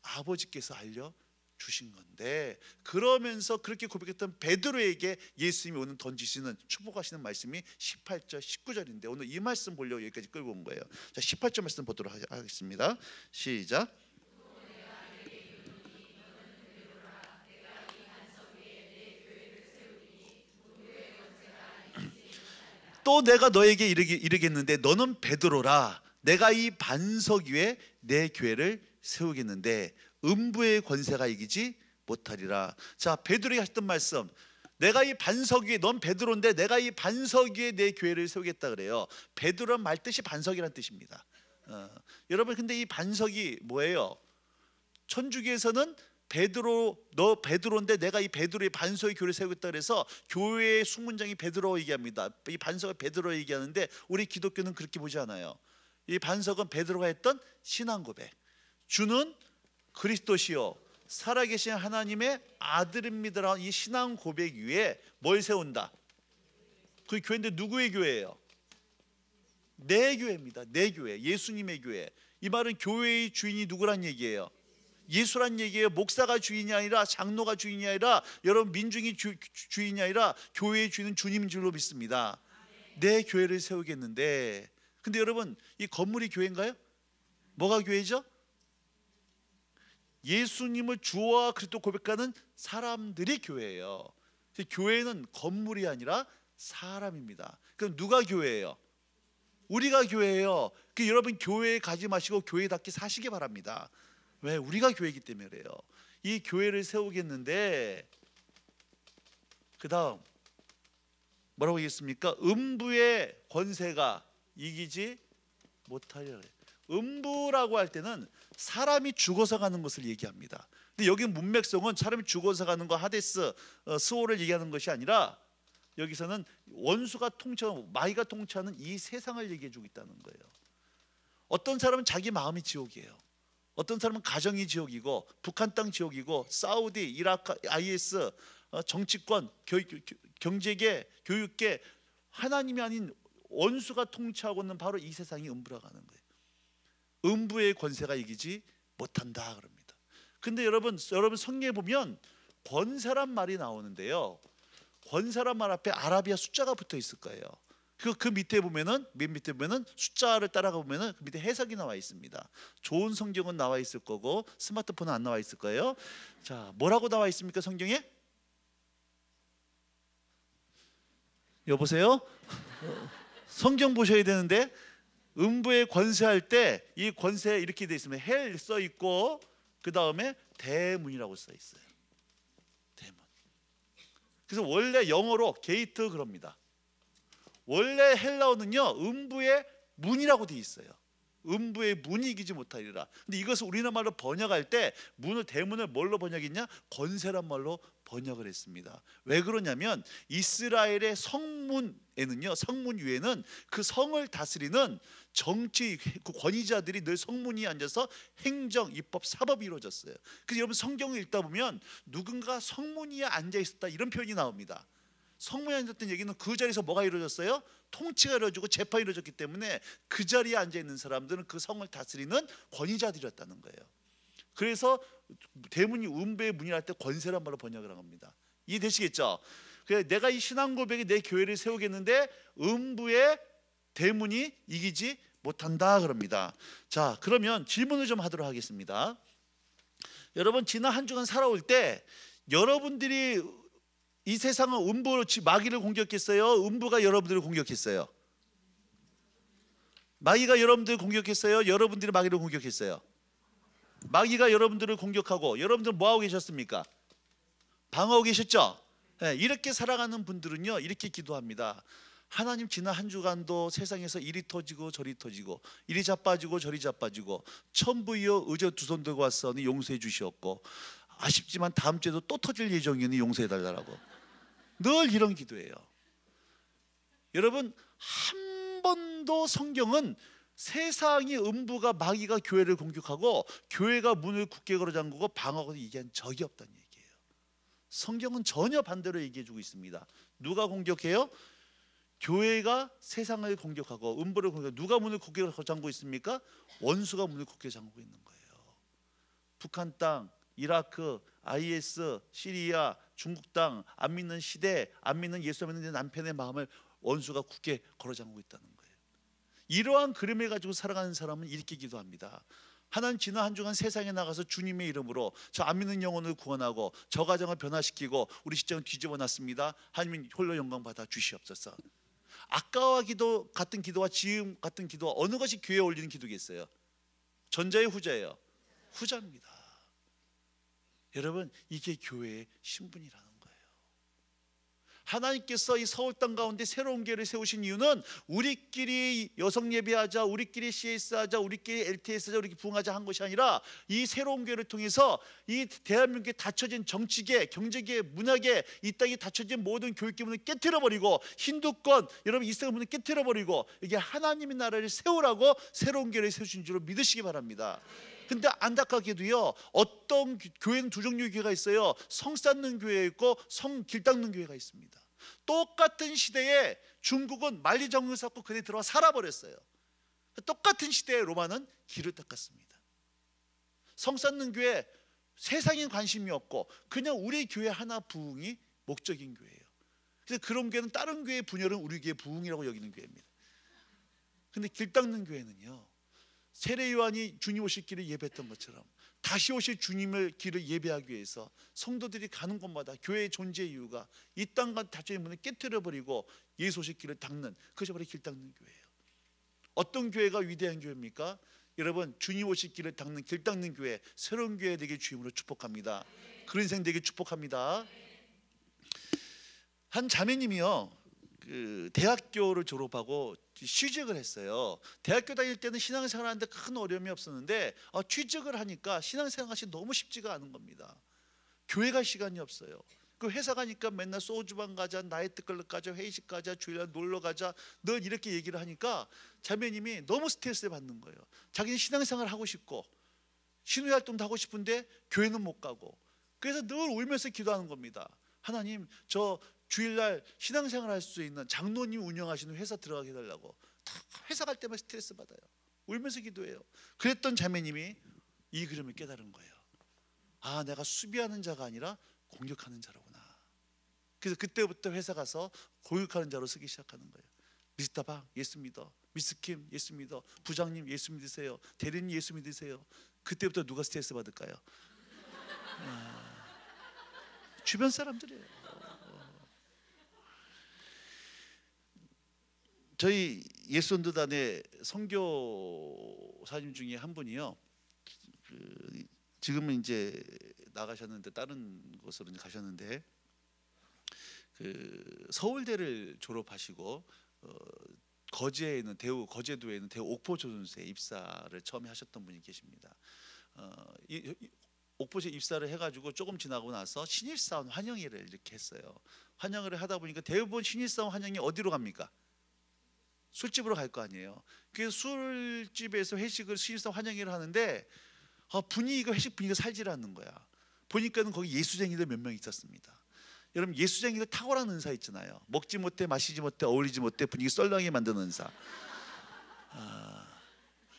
아버지께서 알려주신 건데, 그러면서 그렇게 고백했던 베드로에게 예수님이 오늘 던지시는, 축복하시는 말씀이 18절 19절인데 오늘 이 말씀 보려고 여기까지 끌고 온 거예요. 자, 18절 말씀 보도록 하겠습니다. 시작. 또 내가 너에게 이르겠는데 너는 베드로라. 내가 이 반석 위에 내 교회를 세우겠는데 음부의 권세가 이기지 못하리라. 자, 베드로에게 하셨던 말씀, 내가 이 반석 위에, 넌 베드로인데 내가 이 반석 위에 내 교회를 세우겠다 그래요. 베드로란 말 뜻이 반석이란 뜻입니다. 여러분, 근데 이 반석이 뭐예요? 천주교에서는 베드로, 너 베드로인데 내가 이 베드로의 반석의 교회를 세우겠다 그래서 교회의 수문장이 베드로 얘기합니다. 이 반석을 베드로 얘기하는데 우리 기독교는 그렇게 보지 않아요. 이 반석은 베드로가 했던 신앙 고백, 주는 그리스도시요 살아계신 하나님의 아들입니다라는 이 신앙 고백 위에 뭘 세운다? 그 교회인데 누구의 교회예요? 내 교회입니다. 내 교회, 예수님의 교회. 이 말은 교회의 주인이 누구란 얘기예요? 예수란 얘기예요. 목사가 주인이 아니라, 장로가 주인이 아니라, 여러분 민중이 주인이 아니라 교회의 주인은 주님인 줄로 믿습니다. 내 교회를 세우겠는데, 근데 여러분, 이 건물이 교회인가요? 뭐가 교회죠? 예수님을 주와 그리스도 고백하는 사람들이 교회예요. 교회는 건물이 아니라 사람입니다. 그럼 누가 교회예요? 우리가 교회예요. 여러분, 교회에 가지 마시고 교회답게 사시기 바랍니다. 왜? 우리가 교회이기 때문에 그래요. 이 교회를 세우겠는데, 그 다음 뭐라고 얘기했습니까? 음부의 권세가 이기지 못하리라. 음부라고 할 때는 사람이 죽어서 가는 것을 얘기합니다. 근데 여기 문맥성은 사람이 죽어서 가는 거, 하데스, 스오를 얘기하는 것이 아니라 여기서는 원수가 통치하는, 마귀가 통치하는 이 세상을 얘기해 주고 있다는 거예요. 어떤 사람은 자기 마음이 지옥이에요. 어떤 사람은 가정이 지옥이고, 북한 땅 지옥이고, 사우디, 이라크, IS, 정치권, 경제계, 교육계, 하나님이 아닌 원수가 통치하고 있는 바로 이 세상이 음부라고 하는 거예요. 음부의 권세가 이기지 못한다 그럽니다. 근데 여러분 성경에 보면 권세란 말이 나오는데요, 권세란 말 앞에 아라비아 숫자가 붙어 있을 거예요. 그 밑에 보면은, 맨 밑에 보면은 숫자를 따라가 보면은 그 밑에 해석이 나와 있습니다. 좋은 성경은 나와 있을 거고 스마트폰은 안 나와 있을 거예요. 자, 뭐라고 나와 있습니까 성경에? 여보세요? 성경 보셔야 되는데, 음부의 권세할 때 이 권세 이렇게 돼 있습니다. 헬 써 있고 그 다음에 대문이라고 써 있어요. 대문. 그래서 원래 영어로 게이트 그럽니다. 원래 헬라어는요 음부의 문이라고 돼 있어요. 음부의 문이 이기지 못하리라. 근데 이것을 우리나라 말로 번역할 때 대문을 뭘로 번역했냐? 권세란 말로 번역을 했습니다. 왜 그러냐면 이스라엘의 성문에는요, 성문 위에는 그 성을 다스리는 정치 그 권위자들이 늘 성문 위에 앉아서 행정, 입법, 사법이 이루어졌어요. 그래서 여러분 성경을 읽다 보면 누군가 성문 위에 앉아 있었다 이런 표현이 나옵니다. 성문에 앉았던 얘기는 그 자리에서 뭐가 이루어졌어요? 통치가 이루어지고 재판이 이루어졌기 때문에 그 자리에 앉아 있는 사람들은 그 성을 다스리는 권위자들이었다는 거예요. 그래서 대문이 음부의 문이랄 때 권세란 말로 번역을 한 겁니다. 이해되시겠죠? 그래서 내가 이 신앙 고백에 내 교회를 세우겠는데 음부의 대문이 이기지 못한다 그럽니다. 자, 그러면 질문을 좀 하도록 하겠습니다. 여러분 지난 한 주간 살아올 때 여러분들이 이 세상은 음부로 마귀를 공격했어요? 음부가 여러분들을 공격했어요? 마귀가 여러분들을 공격했어요? 여러분들이 마귀를 공격했어요? 마귀가 여러분들을 공격하고 여러분들 뭐하고 계셨습니까? 방어하고 계셨죠? 네, 이렇게 살아가는 분들은요 이렇게 기도합니다. 하나님 지난 한 주간도 세상에서 이리 터지고 저리 터지고 이리 자빠지고 저리 자빠지고 천부이여 의저 두 손 들고 왔으니 용서해 주시옵고 아쉽지만 다음 주에도 또 터질 예정이니 용서해 달라고 늘 이런 기도예요. 여러분 한 번도 성경은 세상이 음부가 마귀가 교회를 공격하고 교회가 문을 굳게 걸어 잠그고 방어하고 얘기한 적이 없다는 얘기예요. 성경은 전혀 반대로 얘기해 주고 있습니다. 누가 공격해요? 교회가 세상을 공격하고 음부를 공격하고 누가 문을 굳게 걸어 잠그고 있습니까? 원수가 문을 굳게 잠그고 있는 거예요. 북한 땅, 이라크, IS, 시리아, 중국 땅, 안 믿는 시대, 안 믿는 예수 믿는 남편의 마음을 원수가 굳게 걸어 잠그고 있다는 거예요. 이러한 그림을 가지고 살아가는 사람은 이렇게 기도합니다. 하나님 지난 한 주간 세상에 나가서 주님의 이름으로 저 안 믿는 영혼을 구원하고 저 가정을 변화시키고 우리 시정을 뒤집어 놨습니다. 하나님 홀로 영광 받아 주시옵소서. 아까와 기도 같은 기도와 지금 같은 기도 어느 것이 교회에 올리는 기도겠어요? 전자예요, 후자예요? 후자입니다. 여러분 이게 교회의 신분이라는 거예요. 하나님께서 이 서울 땅 가운데 새로운 교회를 세우신 이유는 우리끼리 여성 예배하자, 우리끼리 CS 하자, 우리끼리 LTS 하자, 우리끼리 부흥하자 한 것이 아니라 이 새로운 교회를 통해서 이 대한민국에 닫혀진 정치계, 경제계, 문화계, 이 땅에 닫혀진 모든 교육계 문을 깨트려버리고 힌두권, 여러분 이슬람 문을 깨트려버리고 이게 하나님의 나라를 세우라고 새로운 교회를 세우신 줄로 믿으시기 바랍니다. 근데 안타깝게도요 어떤 교회는 두 종류의 교회가 있어요. 성 쌓는 교회 있고 길 닦는 교회가 있습니다. 똑같은 시대에 중국은 만리정을 쌓고 그들이 들어와 살아버렸어요. 똑같은 시대에 로마는 길을 닦았습니다. 성 쌓는 교회 세상에 관심이 없고 그냥 우리 교회 하나 부흥이 목적인 교회예요. 그래서 그런 교회는 다른 교회의 분열은 우리 교회 부흥이라고 여기는 교회입니다. 근데 길 닦는 교회는요 세례 요한이 주님 오실 길을 예배했던 것처럼 다시 오실 주님의 길을 예배하기 위해서 성도들이 가는 곳마다 교회의 존재 이유가 이 땅과 닫혀있는 문을 깨트려버리고 예수 오실 길을 닦는 그것이 바로 길 닦는 교회예요. 어떤 교회가 위대한 교회입니까? 여러분 주님 오실 길을 닦는 길 닦는 교회 새로운 교회 되길 주임으로 축복합니다. 그런 인생 되길 축복합니다. 한 자매님이요 그 대학교를 졸업하고 취직을 했어요. 대학교 다닐 때는 신앙생활 하는데 큰 어려움이 없었는데 취직을 하니까 신앙생활이 너무 쉽지가 않은 겁니다. 교회 갈 시간이 없어요. 그 회사 가니까 맨날 소주방 가자, 나이트 클럽 가자, 회식 가자, 주일날 놀러 가자 늘 이렇게 얘기를 하니까 자매님이 너무 스트레스를 받는 거예요. 자기는 신앙생활 하고 싶고 신의 활동도 하고 싶은데 교회는 못 가고 그래서 늘 울면서 기도하는 겁니다. 하나님 저 주일날 신앙생활 할 수 있는 장로님 운영하시는 회사 들어가게 해달라고. 다 회사 갈 때만 스트레스 받아요. 울면서 기도해요. 그랬던 자매님이 이 그림을 깨달은 거예요. 아 내가 수비하는 자가 아니라 공격하는 자로구나. 그래서 그때부터 회사 가서 공격하는 자로 쓰기 시작하는 거예요. 미스터박 예수 믿어, 미스킴 예수 믿어, 부장님 예수 믿으세요, 대리님 예수 믿으세요. 그때부터 누가 스트레스 받을까요? 주변 사람들이에요. 저희 예수원도단의 선교사님 중에 한 분이요. 지금은 이제 나가셨는데 다른 곳으로 가셨는데 서울대를 졸업하시고 거제에 있는 대우 거제도에 있는 대우 옥포조선소에 입사를 처음에 하셨던 분이 계십니다. 옥포에 입사를 해가지고 조금 지나고 나서 신입사원 환영회를 이렇게 했어요. 환영회를 하다 보니까 대부분 신입사원 환영회 어디로 갑니까? 술집으로 갈 거 아니에요. 그래서 술집에서 회식을 신입사원 환영회를 하는데 분위기가 회식 분위기가 살질 않는 거야. 보니까는 거기 예수쟁이들 몇 명 있었습니다. 여러분 예수쟁이들 탁월한 은사 있잖아요. 먹지 못해 마시지 못해 어울리지 못해 분위기 썰렁하게 만드는 은사.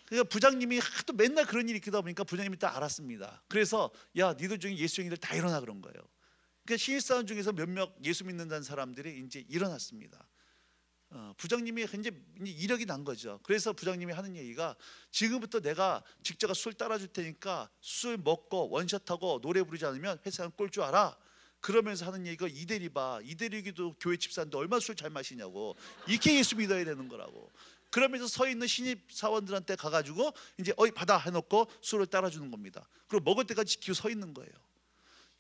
그러니까 부장님이 하도 맨날 그런 일이 있다 보니까 부장님이 다 알았습니다. 그래서 야 니들 중에 예수쟁이들 다 일어나 그런 거예요. 그러니까 신입사원 중에서 몇몇 예수 믿는다는 사람들이 이제 일어났습니다. 부장님이 이제 이력이 난 거죠. 그래서 부장님이 하는 얘기가 지금부터 내가 직접 술 따라줄 테니까 술 먹고 원샷하고 노래 부르지 않으면 회사는 꼴 줄 알아. 그러면서 하는 얘기가 이대리 봐. 이대리기도 교회 집사인데 얼마나 술 잘 마시냐고. 이렇게 예수 믿어야 되는 거라고. 그러면서 서 있는 신입 사원들한테 가가지고 이제 어이 받아 해놓고 술을 따라주는 겁니다. 그리고 먹을 때까지 지키고 서 있는 거예요.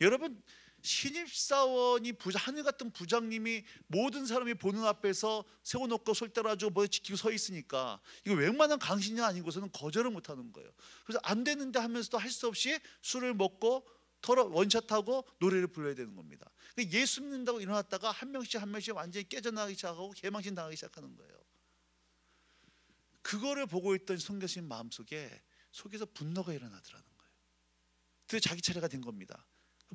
여러분 신입사원이 하늘 같은 부장님이 모든 사람이 보는 앞에서 세워놓고 술 따라주고 뭐 지키고 서 있으니까 이거 웬만한 강신이 아니고서는 거절을 못하는 거예요. 그래서 안 되는데 하면서도 할 수 없이 술을 먹고 원샷하고 노래를 불러야 되는 겁니다. 예수 믿는다고 일어났다가 한 명씩 한 명씩 완전히 깨져나가기 시작하고 개망신 당하기 시작하는 거예요. 그거를 보고 있던 성교수님 마음속에 속에서 분노가 일어나더라는 거예요. 그래서 자기 차례가 된 겁니다.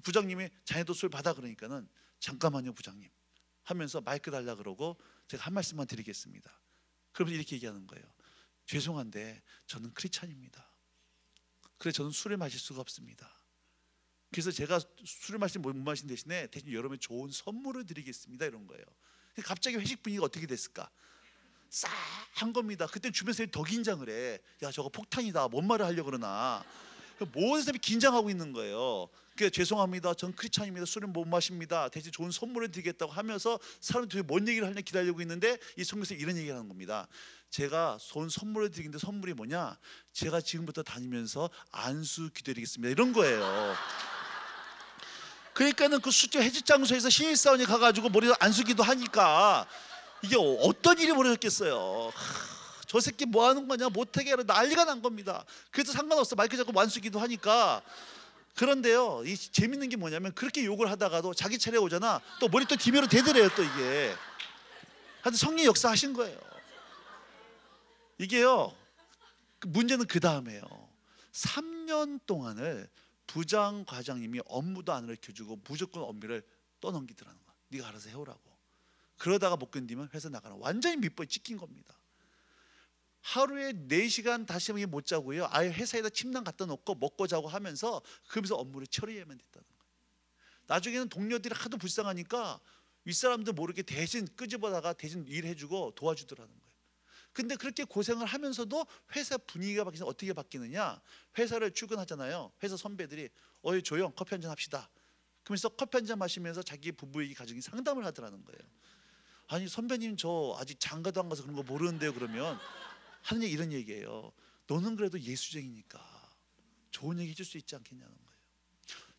부장님이 자네도 술 받아 그러니까는 잠깐만요 부장님 하면서 마이크 달라 그러고 제가 한 말씀만 드리겠습니다. 그러면서 이렇게 얘기하는 거예요. 죄송한데 저는 크리스찬입니다. 그래서 저는 술을 마실 수가 없습니다. 그래서 제가 술을 못 마신 대신에 대신 여러분의 좋은 선물을 드리겠습니다 이런 거예요. 갑자기 회식 분위기가 어떻게 됐을까? 싸한 겁니다. 그때 주변 사람이 더 긴장을 해. 야 저거 폭탄이다. 뭔 말을 하려고 그러나. 모든 사람이 긴장하고 있는 거예요. 그래서 죄송합니다. 전 크리스찬입니다. 술을 못 마십니다. 대신 좋은 선물을 드리겠다고 하면서 사람들이 뭔 얘기를 하냐 기다리고 있는데 이 선교사님이 이런 얘기를 하는 겁니다. 제가 좋은 선물을 드리는데 선물이 뭐냐? 제가 지금부터 다니면서 안수 기도드리겠습니다. 이런 거예요. 그러니까는 그 수제 해직 장소에서 신입사원이 가가지고 머리에 안수기도 하니까 이게 어떤 일이 벌어졌겠어요. 저 새끼 뭐 하는 거냐 못하게 하라 난리가 난 겁니다. 그래도 상관없어 마이크 잡고 안수기도 하니까. 그런데요 이 재밌는 게 뭐냐면 그렇게 욕을 하다가도 자기 차례 오잖아 또 머리 또 뒤로 대더래요. 또 이게 하여튼 성령 역사하신 거예요. 이게요 문제는 그 다음에요. 3년 동안을 부장 과장님이 업무도 안 가르쳐주고 무조건 업무를 떠넘기더라는 거야. 네가 알아서 해오라고. 그러다가 못 견디면 회사 나가라. 완전히 밑보에 찍힌 겁니다. 하루에 4시간 다시 못 자고요. 아예 회사에다 침낭 갖다 놓고 먹고 자고 하면서 그러면서 업무를 처리해야만 됐다는 거예요. 나중에는 동료들이 하도 불쌍하니까 윗사람들 모르게 대신 끄집어다가 대신 일해주고 도와주더라는 거예요. 근데 그렇게 고생을 하면서도 회사 분위기가 바뀌면 어떻게 바뀌느냐? 회사를 출근하잖아요. 회사 선배들이 어이 조용 커피 한잔 합시다. 그러면서 커피 한잔 마시면서 자기 부부 얘기 가정이 상담을 하더라는 거예요. 아니 선배님 저 아직 장가도 안 가서 그런 거 모르는데요. 그러면 하는 얘기 이런 얘기예요. 너는 그래도 예수쟁이니까 좋은 얘기 해줄 수 있지 않겠냐는 거예요.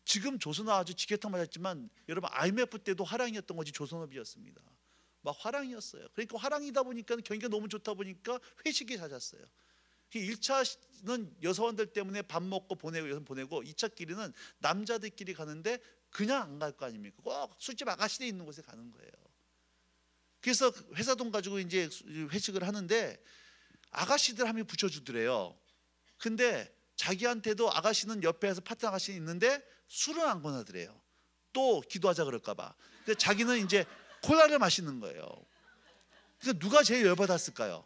지금 조선업 아주 지게탕 맞았지만 여러분 IMF 때도 화랑이었던 거지 조선업이었습니다. 막 화랑이었어요. 그러니까 화랑이다 보니까 경기가 너무 좋다 보니까 회식이 잦았어요. 1차는 여사원들 때문에 밥 먹고 보내고 여성 보내고 2차 끼리는 남자들끼리 가는데 그냥 안 갈 거 아닙니까? 꼭 술집 아가씨들 있는 곳에 가는 거예요. 그래서 회사 돈 가지고 이제 회식을 하는데 아가씨들 한 명 붙여주더래요. 근데 자기한테도 아가씨는 옆에서 파트너 아가씨 있는데 술은 안 권하더래요. 또 기도하자 그럴까봐. 근데 자기는 이제 콜라를 마시는 거예요. 그래서 누가 제일 열받았을까요?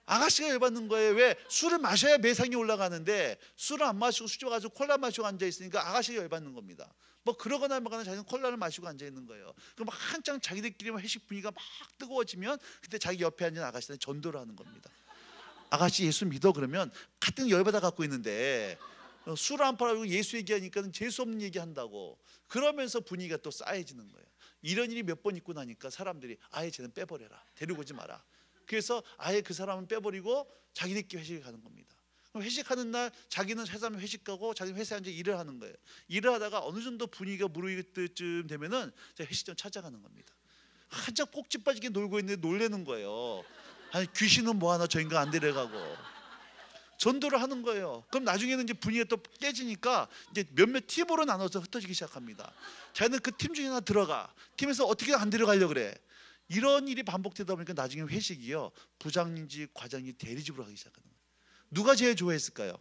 아가씨가 열받는 거예요. 왜? 술을 마셔야 매상이 올라가는데 술을 안 마시고 술집 가서 콜라 마시고 앉아 있으니까 아가씨가 열받는 겁니다. 뭐 그러거나 말거나 자기는 콜라를 마시고 앉아 있는 거예요. 그럼 한창 자기들끼리 회식 분위기가 막 뜨거워지면 그때 자기 옆에 앉은 아가씨한테 전도를 하는 겁니다. 아가씨 예수 믿어 그러면 같은 열받아 갖고 있는데 술 안 팔아고 예수 얘기하니까 재수 없는 얘기 한다고 그러면서 분위기가 또 싸해지는 거예요. 이런 일이 몇 번 있고 나니까 사람들이 아예 쟤는 빼버려라. 데리고 오지 마라. 그래서 아예 그 사람은 빼버리고 자기들끼리 회식에 가는 겁니다. 회식하는 날 자기는 회사면 회식 가고 자기는 회사에 앉아 일을 하는 거예요. 일을 하다가 어느 정도 분위기가 무르익을 때쯤 되면은 회식장 찾아가는 겁니다. 한참 꼭지 빠지게 놀고 있는데 놀래는 거예요. 아니 귀신은 뭐 하나 저 인간 안 데려가고 전도를 하는 거예요. 그럼 나중에는 이제 분위기가 또 깨지니까 이제 몇몇 팀으로 나눠서 흩어지기 시작합니다. 자기는 그 팀 중에 하나 들어가. 팀에서 어떻게든 안 데려가려고 그래. 이런 일이 반복되다 보니까 나중에 회식이요, 부장인지 과장인지 대리집으로 가기 시작하는 거예요. 누가 제일 좋아했을까요?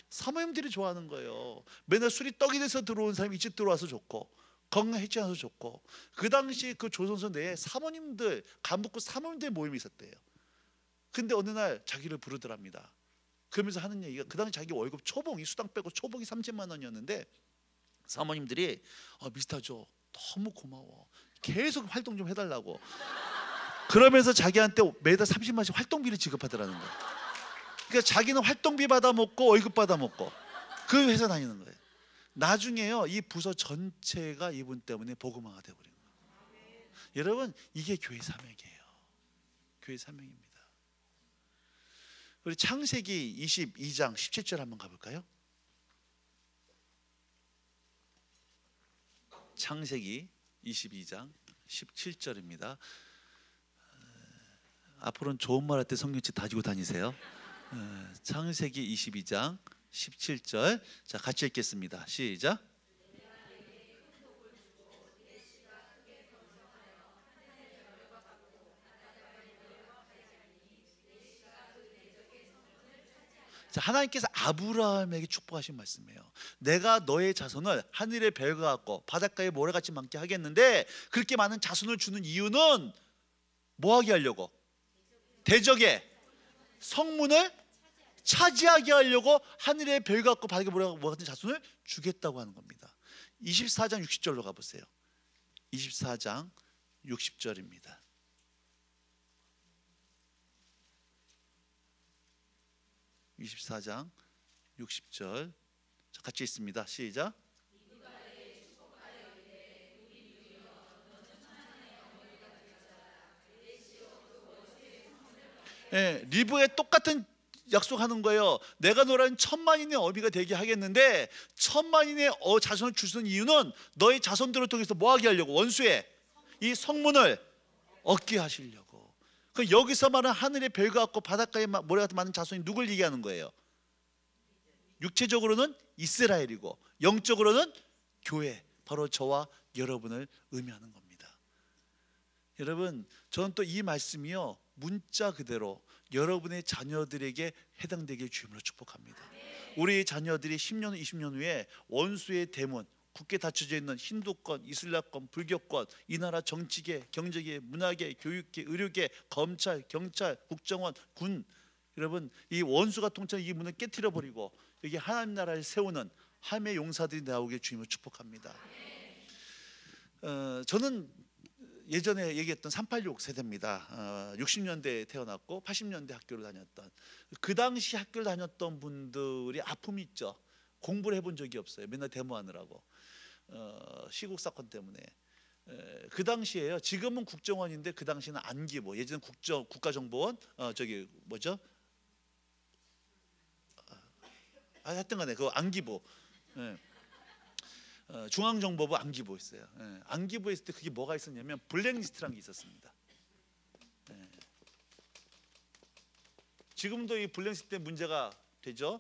사모님들이 좋아하는 거예요. 맨날 술이 떡이 돼서 들어온 사람이 일찍 들어와서 좋고 건강해지 않아서 좋고. 그 당시 그 조선소 내에 사모님들, 간부급 사모님들 모임이 있었대요. 근데 어느 날 자기를 부르더랍니다. 그러면서 하는 얘기가, 그 당시 자기 월급 초봉이, 수당 빼고 초봉이 30만 원이었는데 사모님들이 미스터 조 너무 고마워, 계속 활동 좀 해달라고 그러면서 자기한테 매달 30만 원씩 활동비를 지급하더라는 거예요. 그러니까 자기는 활동비 받아 먹고 월급 받아 먹고 그 회사 다니는 거예요. 나중에요, 이 부서 전체가 이분 때문에 복음화가 되어버린 거예요. 여러분, 이게 교회 사명이에요. 교회 사명입니다. 우리 창세기 22장 17절 한번 가볼까요? 창세기 22장 17절입니다. 앞으로는 좋은 말 할 때 성경책 다지고 다니세요. 창세기 22장 17절, 자 같이 읽겠습니다. 시작. 자, 하나님께서 아브라함에게 축복하신 말씀이에요. 내가 너의 자손을 하늘의 별과 같고 바닷가의 모래같이 많게 하겠는데, 그렇게 많은 자손을 주는 이유는 뭐하게 하려고? 대적의 성문을 차지하게 하려고 하늘의 별 같고 바닥의 모래 같은 자손을 주겠다고 하는 겁니다. 24장 60절로 가보세요. 24장 60절입니다. 24장 60절, 자, 같이 읽습니다. 시작. 리브에 똑같은 약속하는 거예요. 내가 너라는 천만인의 어미가 되게 하겠는데, 천만인의 자손을 주는 이유는 너의 자손들을 통해서 뭐하게 하려고? 원수의 이 성문을 얻게 하시려고. 그 여기서 말하는 하늘의 별 같고 바닷가의 모래 같은 많은 자손이 누굴 얘기하는 거예요? 육체적으로는 이스라엘이고 영적으로는 교회, 바로 저와 여러분을 의미하는 겁니다. 여러분, 저는 또 이 말씀이요, 문자 그대로 여러분의 자녀들에게 해당되게 주임으로 축복합니다. 우리 자녀들이 10년, 20년 후에 원수의 대문, 굳게 닫혀져 있는 힌두권, 이슬람권, 불교권, 이 나라 정치계, 경제계, 문화계, 교육계, 의료계, 검찰, 경찰, 국정원, 군, 여러분 이 원수가 통치하는 이 문을 깨트려 버리고 여기 하나님 나라를 세우는 하나님의 용사들이 나오게 주임으로 축복합니다. 저는 예전에 얘기했던 386 세대입니다. 60년대에 태어났고 80년대 학교를 다녔던, 그 당시 학교를 다녔던 분들이 아픔이 있죠. 공부를 해본 적이 없어요. 맨날 데모하느라고, 시국 사건 때문에. 그 당시에요, 지금은 국정원인데 그 당시는 안기부, 예전 국가정보원, 저기 뭐죠? 하여튼간에 그 안기부, 중앙정보부 안기부 있어요. 안기부에 있을 때 그게 뭐가 있었냐면 블랙리스트라는 게 있었습니다. 지금도 이 블랙리스트 때 문제가 되죠.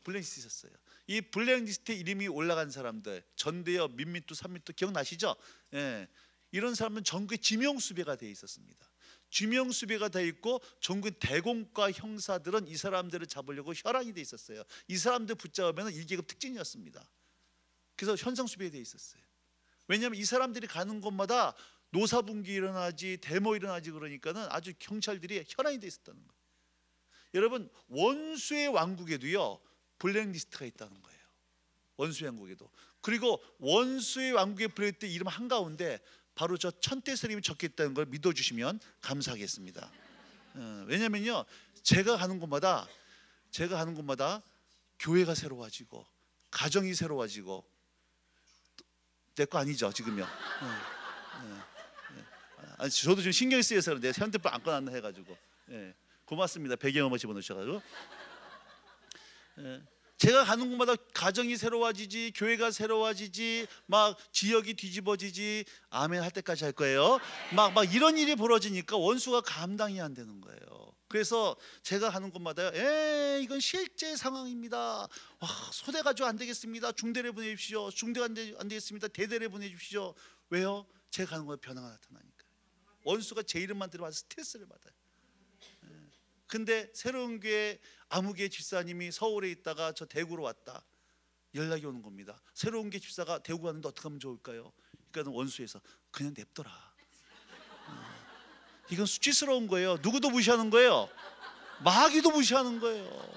블랙리스트 있었어요. 이 블랙리스트에 이름이 올라간 사람들, 전대엽, 민민투, 삼민투 기억나시죠? 이런 사람은 전국에 지명수배가 돼 있었습니다. 지명수배가 돼 있고 전국 대공과 형사들은 이 사람들을 잡으려고 혈안이 돼 있었어요. 이 사람들 붙잡으면 1계급 특진이었습니다. 그래서 현상수배에 돼 있었어요. 왜냐하면 이 사람들이 가는 곳마다 노사분기 일어나지, 데모 일어나지, 그러니까는 아주 경찰들이 혈안이 돼 있었다는 거예요. 여러분, 원수의 왕국에도요 블랙리스트가 있다는 거예요. 원수의 왕국에도. 그리고 원수의 왕국에 블랙리스트 이름 한가운데 바로 저 천태스님이 적혀 있다는 걸 믿어주시면 감사하겠습니다. 왜냐면요, 제가 가는 곳마다 교회가 새로워지고 가정이 새로워지고, 내 거 아니죠 지금요. 아니, 저도 좀 신경이 쓰여서 그런데 핸드폰 안 꺼놨나 해가지고. 고맙습니다. 배경음악 집어넣으셔가지고. 제가 가는 곳마다 가정이 새로워지지, 교회가 새로워지지, 막 지역이 뒤집어지지, 아멘 할 때까지 할 거예요. 막 이런 일이 벌어지니까 원수가 감당이 안 되는 거예요. 그래서 제가 가는 곳마다 이건 실제 상황입니다. 와, 소대 가지고 안 되겠습니다. 중대를 보내주십시오. 중대가 안 되겠습니다. 대대를 보내주십시오. 왜요? 제가 가는 곳에 변화가 나타나니까. 원수가 제 이름만 들어와서 스트레스를 받아요. 근데 새로운 교회 아무개 집사님이 서울에 있다가 저 대구로 왔다. 연락이 오는 겁니다. 새로운 교 집사가 대구 가는데 어떻게 하면 좋을까요? 그러니까 원수에서 그냥 냅둬라. 이건 수치스러운 거예요. 누구도 무시하는 거예요. 마귀도 무시하는 거예요.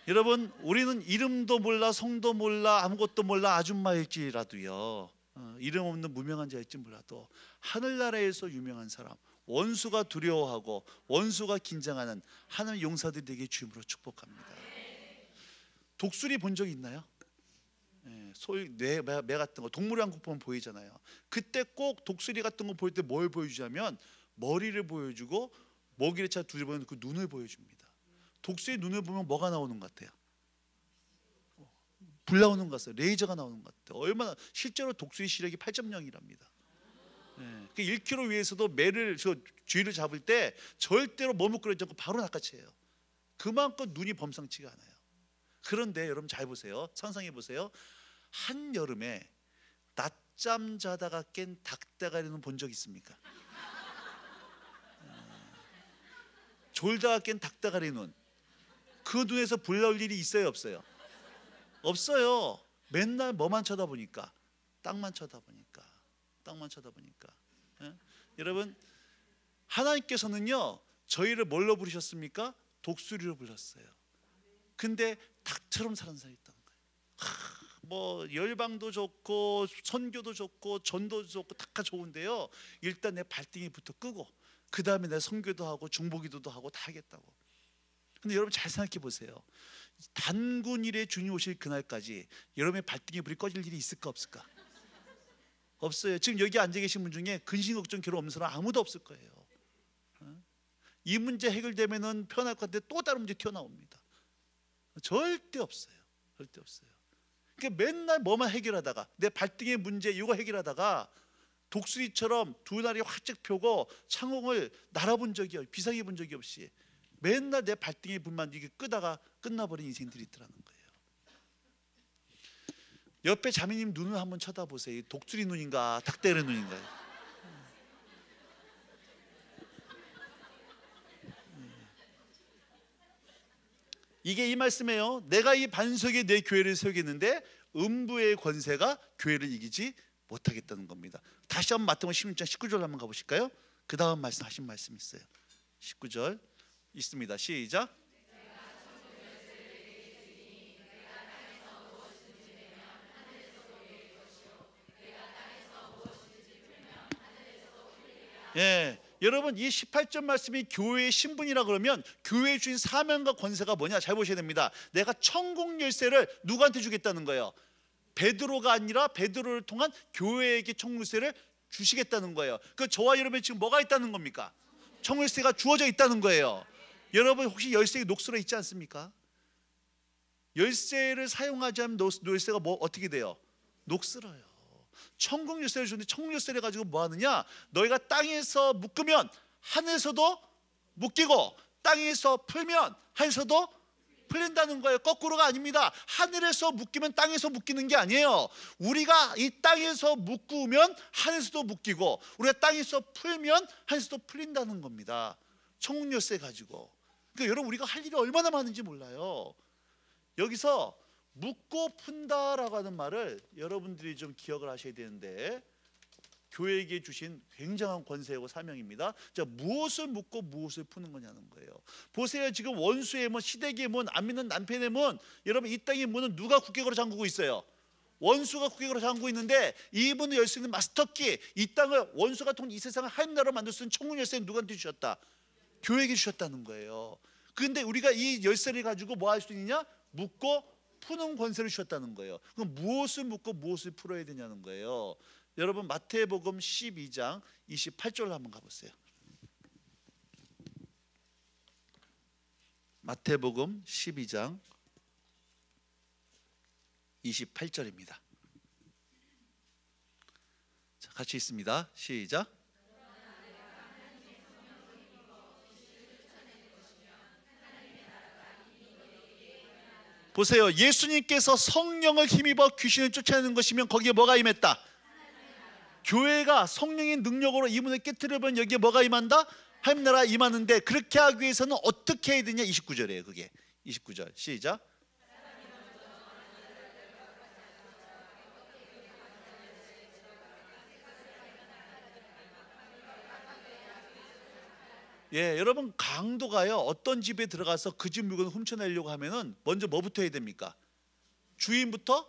여러분, 우리는 이름도 몰라, 성도 몰라, 아무것도 몰라 아줌마일지라도요, 이름 없는 무명한 자일지 몰라도 하늘나라에서 유명한 사람, 원수가 두려워하고 원수가 긴장하는 하나님의 용사들이 되게 주임으로 축복합니다. 독수리 본 적 있나요? 매 같은 거 동물왕국 보면 보이잖아요. 그때 꼭 독수리 같은 거 보일 때 뭘 보여주냐면 머리를 보여주고 먹이를 차 두드려보면 그 눈을 보여줍니다. 독수리 눈을 보면 뭐가 나오는 것 같아요? 불 나오는 것 같아요. 레이저가 나오는 것 같아요. 얼마나 실제로 독수리 시력이 8.0이랍니다. 그 1km 위에서도 매를 쥐를 잡을 때 절대로 머뭇거리지 않고 바로 낚아채요. 그만큼 눈이 범상치가 않아요. 그런데 여러분 잘 보세요. 상상해 보세요. 한여름에 낮잠 자다가 깬 닭대가리는 본 적 있습니까? 졸다가 깬 닭대가리 눈, 그 눈에서 불 나올 일이 있어요, 없어요? 없어요. 맨날 뭐만 쳐다보니까? 땅만 쳐다보니까. 여러분, 하나님께서는요 저희를 뭘로 부르셨습니까? 독수리로 불렀어요. 근데 닭처럼 사는 사람이 있다는 거예요. 뭐 열방도 좋고 선교도 좋고 전도 좋고 다 좋은데요, 일단 내 발등에부터 끄고 그 다음에 내 선교도 하고 중보기도도 하고 다 하겠다고. 근데 여러분 잘 생각해 보세요. 단군일에 주님 오실 그날까지 여러분의 발등에 불이 꺼질 일이 있을까 없을까? 없어요. 지금 여기 앉아 계신 분 중에 근심 걱정 괴로움 없는 사람 아무도 없을 거예요. 이 문제 해결되면은 편할 것 같은데 또 다른 문제 튀어나옵니다. 절대 없어요. 그러니까 맨날 뭐만 해결하다가 내 발등의 문제 이거 해결하다가 독수리처럼 두 날이 활짝 펴고 창홍을 날아본 적이 비상해 본 적이 없이 맨날 내 발등의 불만 이게 끄다가 끝나버린 인생들이 있더라는 거예요. 옆에 자매님 눈을 한번 쳐다보세요. 독수리 눈인가 닭대가리 눈인가요? 이게 이 말씀이에요. 내가 이 반석에 내 교회를 세우겠는데 음부의 권세가 교회를 이기지 못하겠다는 겁니다. 다시 한번 마태복음 16장 19절 한번 가보실까요? 그 다음 말씀 하신 말씀 있어요. 19절 있습니다. 시작. 여러분 이 18절 말씀이 교회의 신분이라 그러면 교회의 주인 사명과 권세가 뭐냐 잘 보셔야 됩니다. 내가 천국 열쇠를 누구한테 주겠다는 거예요? 베드로가 아니라 베드로를 통한 교회에게 천국 열쇠를 주시겠다는 거예요. 그 저와 여러분이 지금 뭐가 있다는 겁니까? 천국 열쇠가 주어져 있다는 거예요. 여러분 혹시 열쇠에 녹슬어 있지 않습니까? 열쇠를 사용하지 않으면 열쇠가 뭐 어떻게 돼요? 녹슬어요. 천국 열쇠를 주는데 천국 열쇠를 가지고 뭐 하느냐? 너희가 땅에서 묶으면 하늘에서도 묶이고 땅에서 풀면 하늘에서도 풀린다는 거예요. 거꾸로가 아닙니다. 하늘에서 묶이면 땅에서 묶이는 게 아니에요. 우리가 이 땅에서 묶으면 하늘에서도 묶이고 우리가 땅에서 풀면 하늘에서도 풀린다는 겁니다. 천국 열쇠 가지고. 그러니까 여러분 우리가 할 일이 얼마나 많은지 몰라요. 여기서 묶고 푼다라고 하는 말을 여러분들이 좀 기억을 하셔야 되는데 교회에게 주신 굉장한 권세고 사명입니다. 자, 무엇을 묶고 무엇을 푸는 거냐는 거예요. 보세요. 지금 원수의 문, 시댁의 문, 안 믿는 남편의 문, 여러분 이 땅의 문은 누가 굳게 걸어 잠그고 있어요? 원수가 굳게 걸어 잠그고 있는데 이 문을 열 수 있는 마스터키, 이 땅을 원수가 통한 이 세상을 하나님 나라로 만들 수 있는 천국 열쇠는 누구한테 주셨다? 교회에게 주셨다는 거예요. 그런데 우리가 이 열쇠를 가지고 뭐 할 수 있느냐? 묶고 푸는 권세를 주셨다는 거예요. 그럼 무엇을 묶고 무엇을 풀어야 되냐는 거예요. 여러분 마태복음 12장 28절 한번 가보세요. 마태복음 12장 28절입니다. 자, 같이 있습니다. 시작. 보세요. 예수님께서 성령을 힘입어 귀신을 쫓아내는 것이면 거기에 뭐가 임했다? 교회가 성령의 능력으로 이 문을 깨트려보면 여기에 뭐가 임한다? 하나님 나라 임하는데, 그렇게 하기 위해서는 어떻게 해야 되냐? 29절이에요. 그게 29절 시작. 예, 여러분 강도가요 어떤 집에 들어가서 그 집 물건을 훔쳐내려고 하면은 먼저 뭐부터 해야 됩니까? 주인부터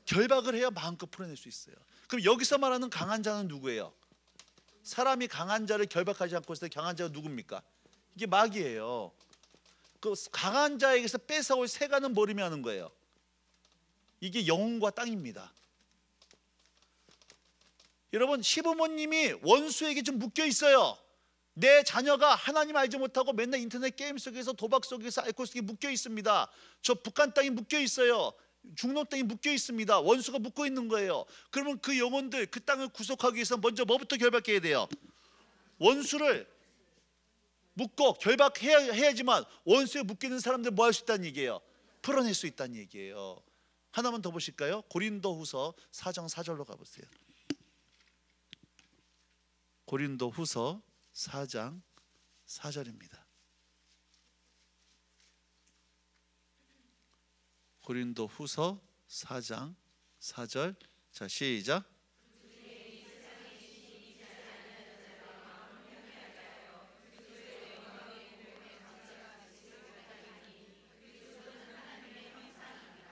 결박을 해야 마음껏 풀어낼 수 있어요. 그럼 여기서 말하는 강한 자는 누구예요? 사람이 강한 자를 결박하지 않고 있을 때 강한 자가 누굽니까? 이게 마귀예요. 그 강한 자에게서 뺏어올 세간은 뭘 의미하는 거예요? 이게 영혼과 땅입니다. 여러분 시부모님이 원수에게 좀 묶여 있어요. 내 자녀가 하나님 알지 못하고 맨날 인터넷 게임 속에서 도박 속에서 알코올 속에 묶여 있습니다. 저 북한 땅에 묶여 있어요. 중동 땅에 묶여 있습니다. 원수가 묶고 있는 거예요. 그러면 그 영혼들, 그 땅을 구속하기 위해서 먼저 뭐부터 결박해야 돼요? 원수를 묶고 결박해야지만 원수에 묶여 있는 사람들 뭐 할 수 있다는 얘기예요? 풀어낼 수 있다는 얘기예요. 하나만 더 보실까요? 고린도후서 4장 4절로 가보세요. 고린도후서 4장 4절입니다. 고린도후서 4장 4절. 자, 시작.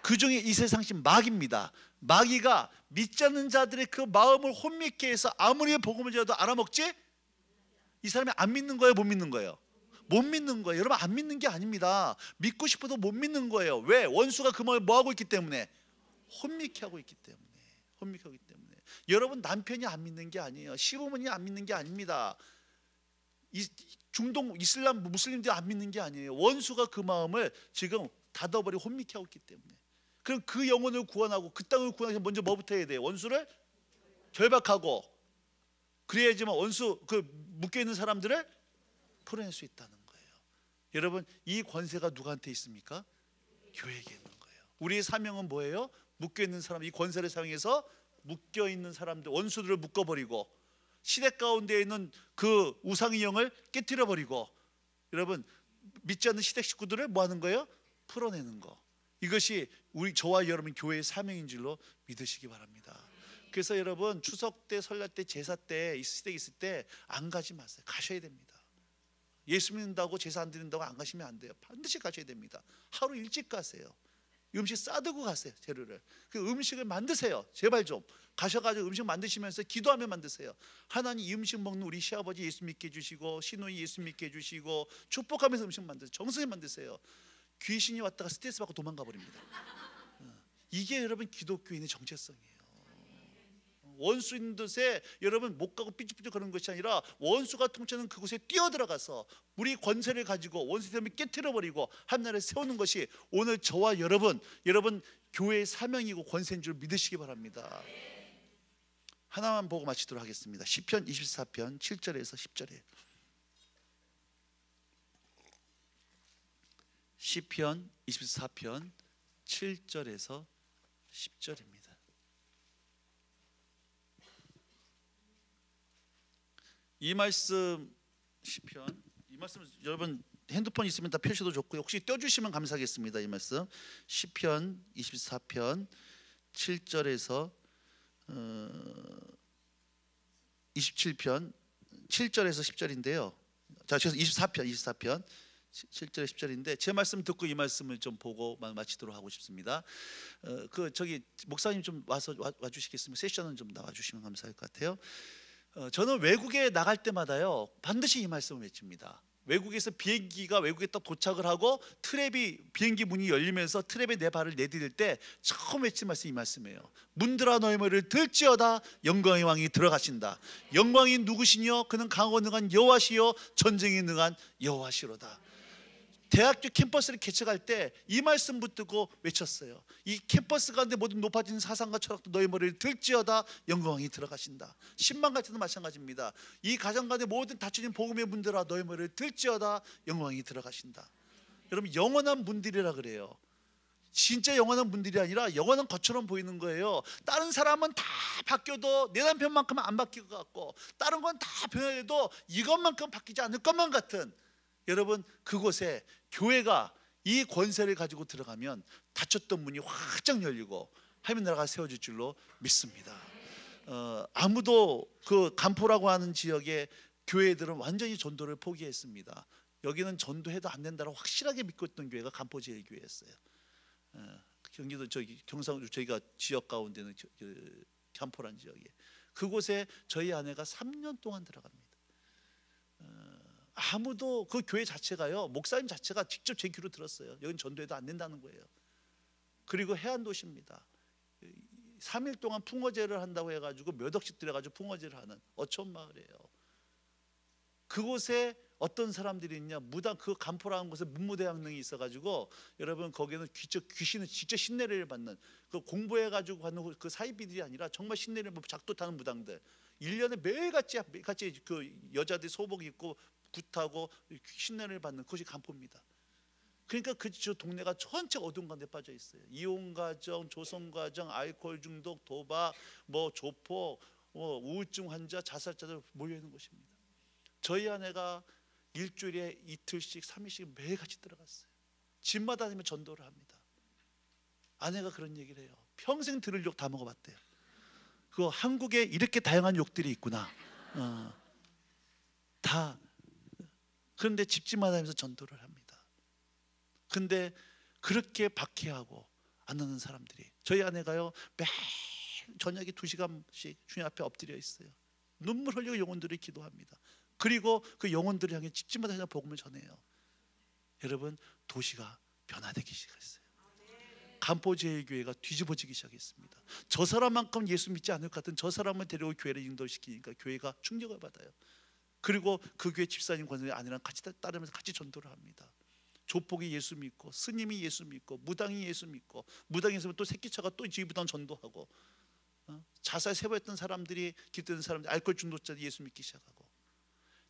그 중에 이 세상신 마귀입니다. 마귀가 믿지 않는 자들의 그 마음을 혼미케 해서 아무리 복음을 전해도 알아먹지? 이 사람이 안 믿는 거예요? 못 믿는 거예요? 못 믿는 거예요. 여러분 안 믿는 게 아닙니다. 믿고 싶어도 못 믿는 거예요. 왜? 원수가 그 마음을 뭐 하고 있기 때문에? 혼미케 하고 있기 때문에. 혼미케 하기 때문에. 여러분 남편이 안 믿는 게 아니에요. 시부모님이 안 믿는 게 아닙니다. 중동 이슬람 무슬림들이 안 믿는 게 아니에요. 원수가 그 마음을 지금 닫아버리고 혼미케 하고 있기 때문에. 그럼 그 영혼을 구원하고 그 땅을 구원하기 위해서 먼저 뭐부터 해야 돼요? 원수를 결박하고, 그래야지만 원수 그 묶여 있는 사람들을 풀어낼 수 있다는 거예요. 여러분 이 권세가 누구한테 있습니까? 교회에게 있는 거예요. 우리의 사명은 뭐예요? 묶여 있는 사람, 이 권세를 사용해서 묶여 있는 사람들, 원수들을 묶어버리고 시대 가운데 있는 그 우상의 영을 깨뜨려 버리고, 여러분 믿지 않는 시대 식구들을 뭐 하는 거예요? 풀어내는 거. 이것이 우리 저와 여러분 교회의 사명인 줄로 믿으시기 바랍니다. 그래서 여러분 추석 때, 설날 때, 제사 때, 이 시댁 있을 때 안 가지 마세요. 가셔야 됩니다. 예수 믿는다고 제사 안 드린다고 안 가시면 안 돼요. 반드시 가셔야 됩니다. 하루 일찍 가세요. 음식 싸들고 가세요. 재료를. 그 음식을 만드세요. 제발 좀 가셔가지고 음식 만드시면서 기도하며 만드세요. 하나님 이 음식 먹는 우리 시아버지 예수 믿게 해주시고 시누이 예수 믿게 해주시고 축복하면서 음식 만드세요. 정성히 만드세요. 귀신이 왔다가 스트레스 받고 도망가 버립니다. 이게 여러분 기독교인의 정체성이에요. 원수 있는 곳에 여러분 못 가고 삐죽삐죽 그런 것이 아니라 원수가 통치하는 그곳에 뛰어들어가서 우리 권세를 가지고 원수 때문에 깨트려버리고 하나님을 세우는 것이 오늘 저와 여러분 교회의 사명이고 권세인 줄 믿으시기 바랍니다. 하나만 보고 마치도록 하겠습니다. 시편 24편 7절에서 10절에. 시편 24편 7절에서 10절입니다. 이 말씀 시편, 이 말씀 여러분 핸드폰 있으면 다 표시도 좋고요. 혹시 떼어주시면 감사하겠습니다. 이 말씀 시편 24편 7절에서 27편 7절에서 10절인데요. 자, 그래서 24편 7절에 10절인데 제 말씀 듣고 이 말씀을 좀 보고 마치도록 하고 싶습니다. 저기 목사님 좀 와주시겠습니까? 세션은 좀 나와주시면 감사할 것 같아요. 저는 외국에 나갈 때마다요 반드시 이 말씀을 외칩니다. 외국에서 비행기가 외국에 딱 도착을 하고 트랩이 비행기 문이 열리면서 트랩에 내 발을 내디딜 때 처음 외친 말씀이 이 말씀이에요. 문들아 너희 머리를 들지어다 영광의 왕이 들어가신다. 영광이 누구시뇨? 그는 강하고 능한 여호와시요 전쟁에 능한 여호와시로다. 대학교 캠퍼스를 개척할 때 이 말씀 붙들고 외쳤어요. 이 캠퍼스 가운데 모든 높아진 사상과 철학도 너희 머리를 들지어다 영광이 들어가신다. 10만 가지도 마찬가지입니다. 이 가정 가운데 모든 닫혀진 복음의 문들아 너희 머리를 들지어다 영광이 들어가신다. 여러분 영원한 문들이라 그래요. 진짜 영원한 문들이 아니라 영원한 것처럼 보이는 거예요. 다른 사람은 다 바뀌어도 내 남편만큼은 안 바뀔 것 같고 다른 건 다 변해도 이것만큼 바뀌지 않을 것만 같은, 여러분 그곳에 교회가 이 권세를 가지고 들어가면 닫혔던 문이 활짝 열리고 하나님의 나라가 세워질 줄로 믿습니다. 아무도 그 간포라고 하는 지역의 교회들은 완전히 전도를 포기했습니다. 여기는 전도해도 안 된다고 확실하게 믿고 있던 교회가 간포제일교회였어요. 경기도 저기 경상도 저희가 지역 가운데는 간포란 지역에, 그곳에 저희 아내가 3년 동안 들어갑니다. 아무도 그 교회 자체가요, 목사님 자체가 직접 제 귀로 들었어요. 여긴 전도해도 안 된다는 거예요. 그리고 해안도시입니다. 3일 동안 풍어제를 한다고 해가지고 몇 억씩 들여가지고 풍어제를 하는 어촌 마을이에요. 그곳에 어떤 사람들이 있냐, 무당 그 간포라는 곳에 문무대왕릉이 있어가지고 여러분 거기는 귀신은 진짜 신내를 받는, 그 공부해가지고 하는 그 사이비들이 아니라 정말 신내를 작도 타는 무당들, 1년에 매일같이 그 여자들이 소복 입고 굿하고 신내를 받는 그것이 간포입니다. 그러니까 그 동네가 전체 어두운 가운데 빠져 있어요. 이혼 가정, 조성 가정, 알코올 중독, 도박, 뭐 조폭, 우울증 환자, 자살자들 몰려 있는 곳입니다. 저희 아내가 일주일에 이틀씩 3일씩 매일같이 들어갔어요. 집마다 다니면 전도를 합니다. 아내가 그런 얘기를 해요. 평생 들을 욕 다 먹어봤대요. 그 한국에 이렇게 다양한 욕들이 있구나. 다. 그런데 집집마다 다니면서 전도를 합니다. 근데 그렇게 박해하고 안 하는 사람들이, 저희 아내가요 매일 저녁에 2시간씩 주님 앞에 엎드려 있어요. 눈물 흘리고 영혼들이 기도합니다. 그리고 그 영혼들을 향해 집집마다 그냥 복음을 전해요. 여러분 도시가 변화되기 시작했어요. 간포제일교회가 뒤집어지기 시작했습니다. 저 사람만큼 예수 믿지 않을 것 같은 저 사람을 데려오 교회를 인도시키니까 교회가 충격을 받아요. 그리고 그 교회 집사님 권사님 아내랑 같이 따르면서 같이 전도를 합니다. 조폭이 예수 믿고 스님이 예수 믿고 무당이 예수 믿고, 무당에서 또 새끼차가 또 지휘부당 전도하고, 자살 세번했던 사람들이 기도하는 사람들, 알코올 중독자들이 예수 믿기 시작하고,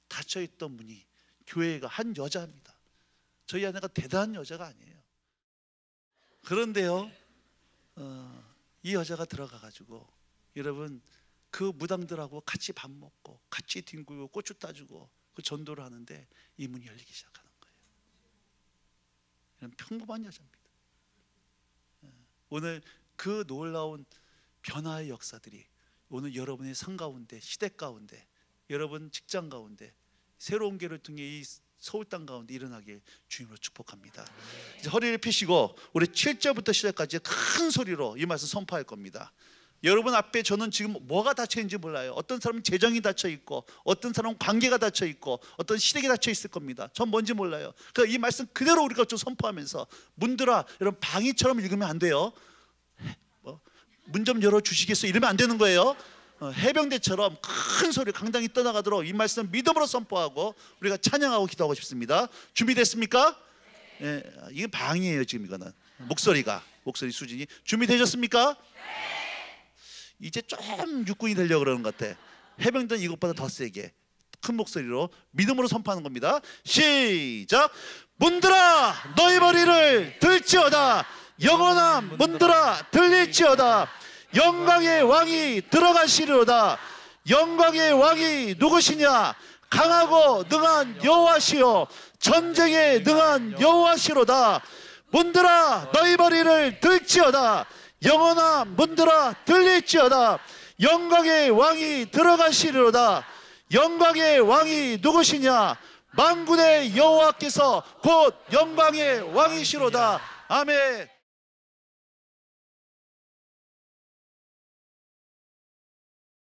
닫혀있던 문이 교회가 한 여자입니다. 저희 아내가 대단한 여자가 아니에요. 그런데요 이 여자가 들어가가지고 여러분 그 무당들하고 같이 밥 먹고 같이 뒹굴고 고추 따주고 그 전도를 하는데 이 문이 열리기 시작하는 거예요. 이런 평범한 여자입니다. 오늘 그 놀라운 변화의 역사들이 오늘 여러분의 삶 가운데, 시대 가운데, 여러분 직장 가운데, 새로운 교회를 통해 이 서울 땅 가운데 일어나길 주님으로 축복합니다. 이제 허리를 펴시고 우리 7절부터 시작까지 큰 소리로 이 말씀 선포할 겁니다. 여러분 앞에 저는 지금 뭐가 닫혀 있는지 몰라요. 어떤 사람은 재정이 닫혀 있고, 어떤 사람은 관계가 닫혀 있고, 어떤 시댁이 닫혀 있을 겁니다. 전 뭔지 몰라요. 그러니까 이 말씀 그대로 우리가 좀 선포하면서, 문들아, 여러분 방이처럼 읽으면 안 돼요. 문 좀 열어주시겠어요? 이러면 안 되는 거예요. 해병대처럼 큰 소리 강당이 떠나가도록 이 말씀 믿음으로 선포하고 우리가 찬양하고 기도하고 싶습니다. 준비됐습니까? 네. 이게 방이에요. 지금 이거는 목소리 수준이 준비되셨습니까? 이제 좀 육군이 되려고 그러는 것 같아. 해병대는 이것보다 더 세게 큰 목소리로 믿음으로 선포하는 겁니다. 시작. 문들아 너희 머리를 들지어다. 영원한 문들아 들릴지어다. 영광의 왕이 들어가시리로다. 영광의 왕이 누구시냐? 강하고 능한 여호와시요 전쟁에 능한 여호와시로다. 문들아 너희 머리를 들지어다. 영원한 문들아 들릴지어다. 영광의 왕이 들어가시리로다. 영광의 왕이 누구시냐? 만군의 여호와께서 곧 영광의 왕이시로다. 아멘.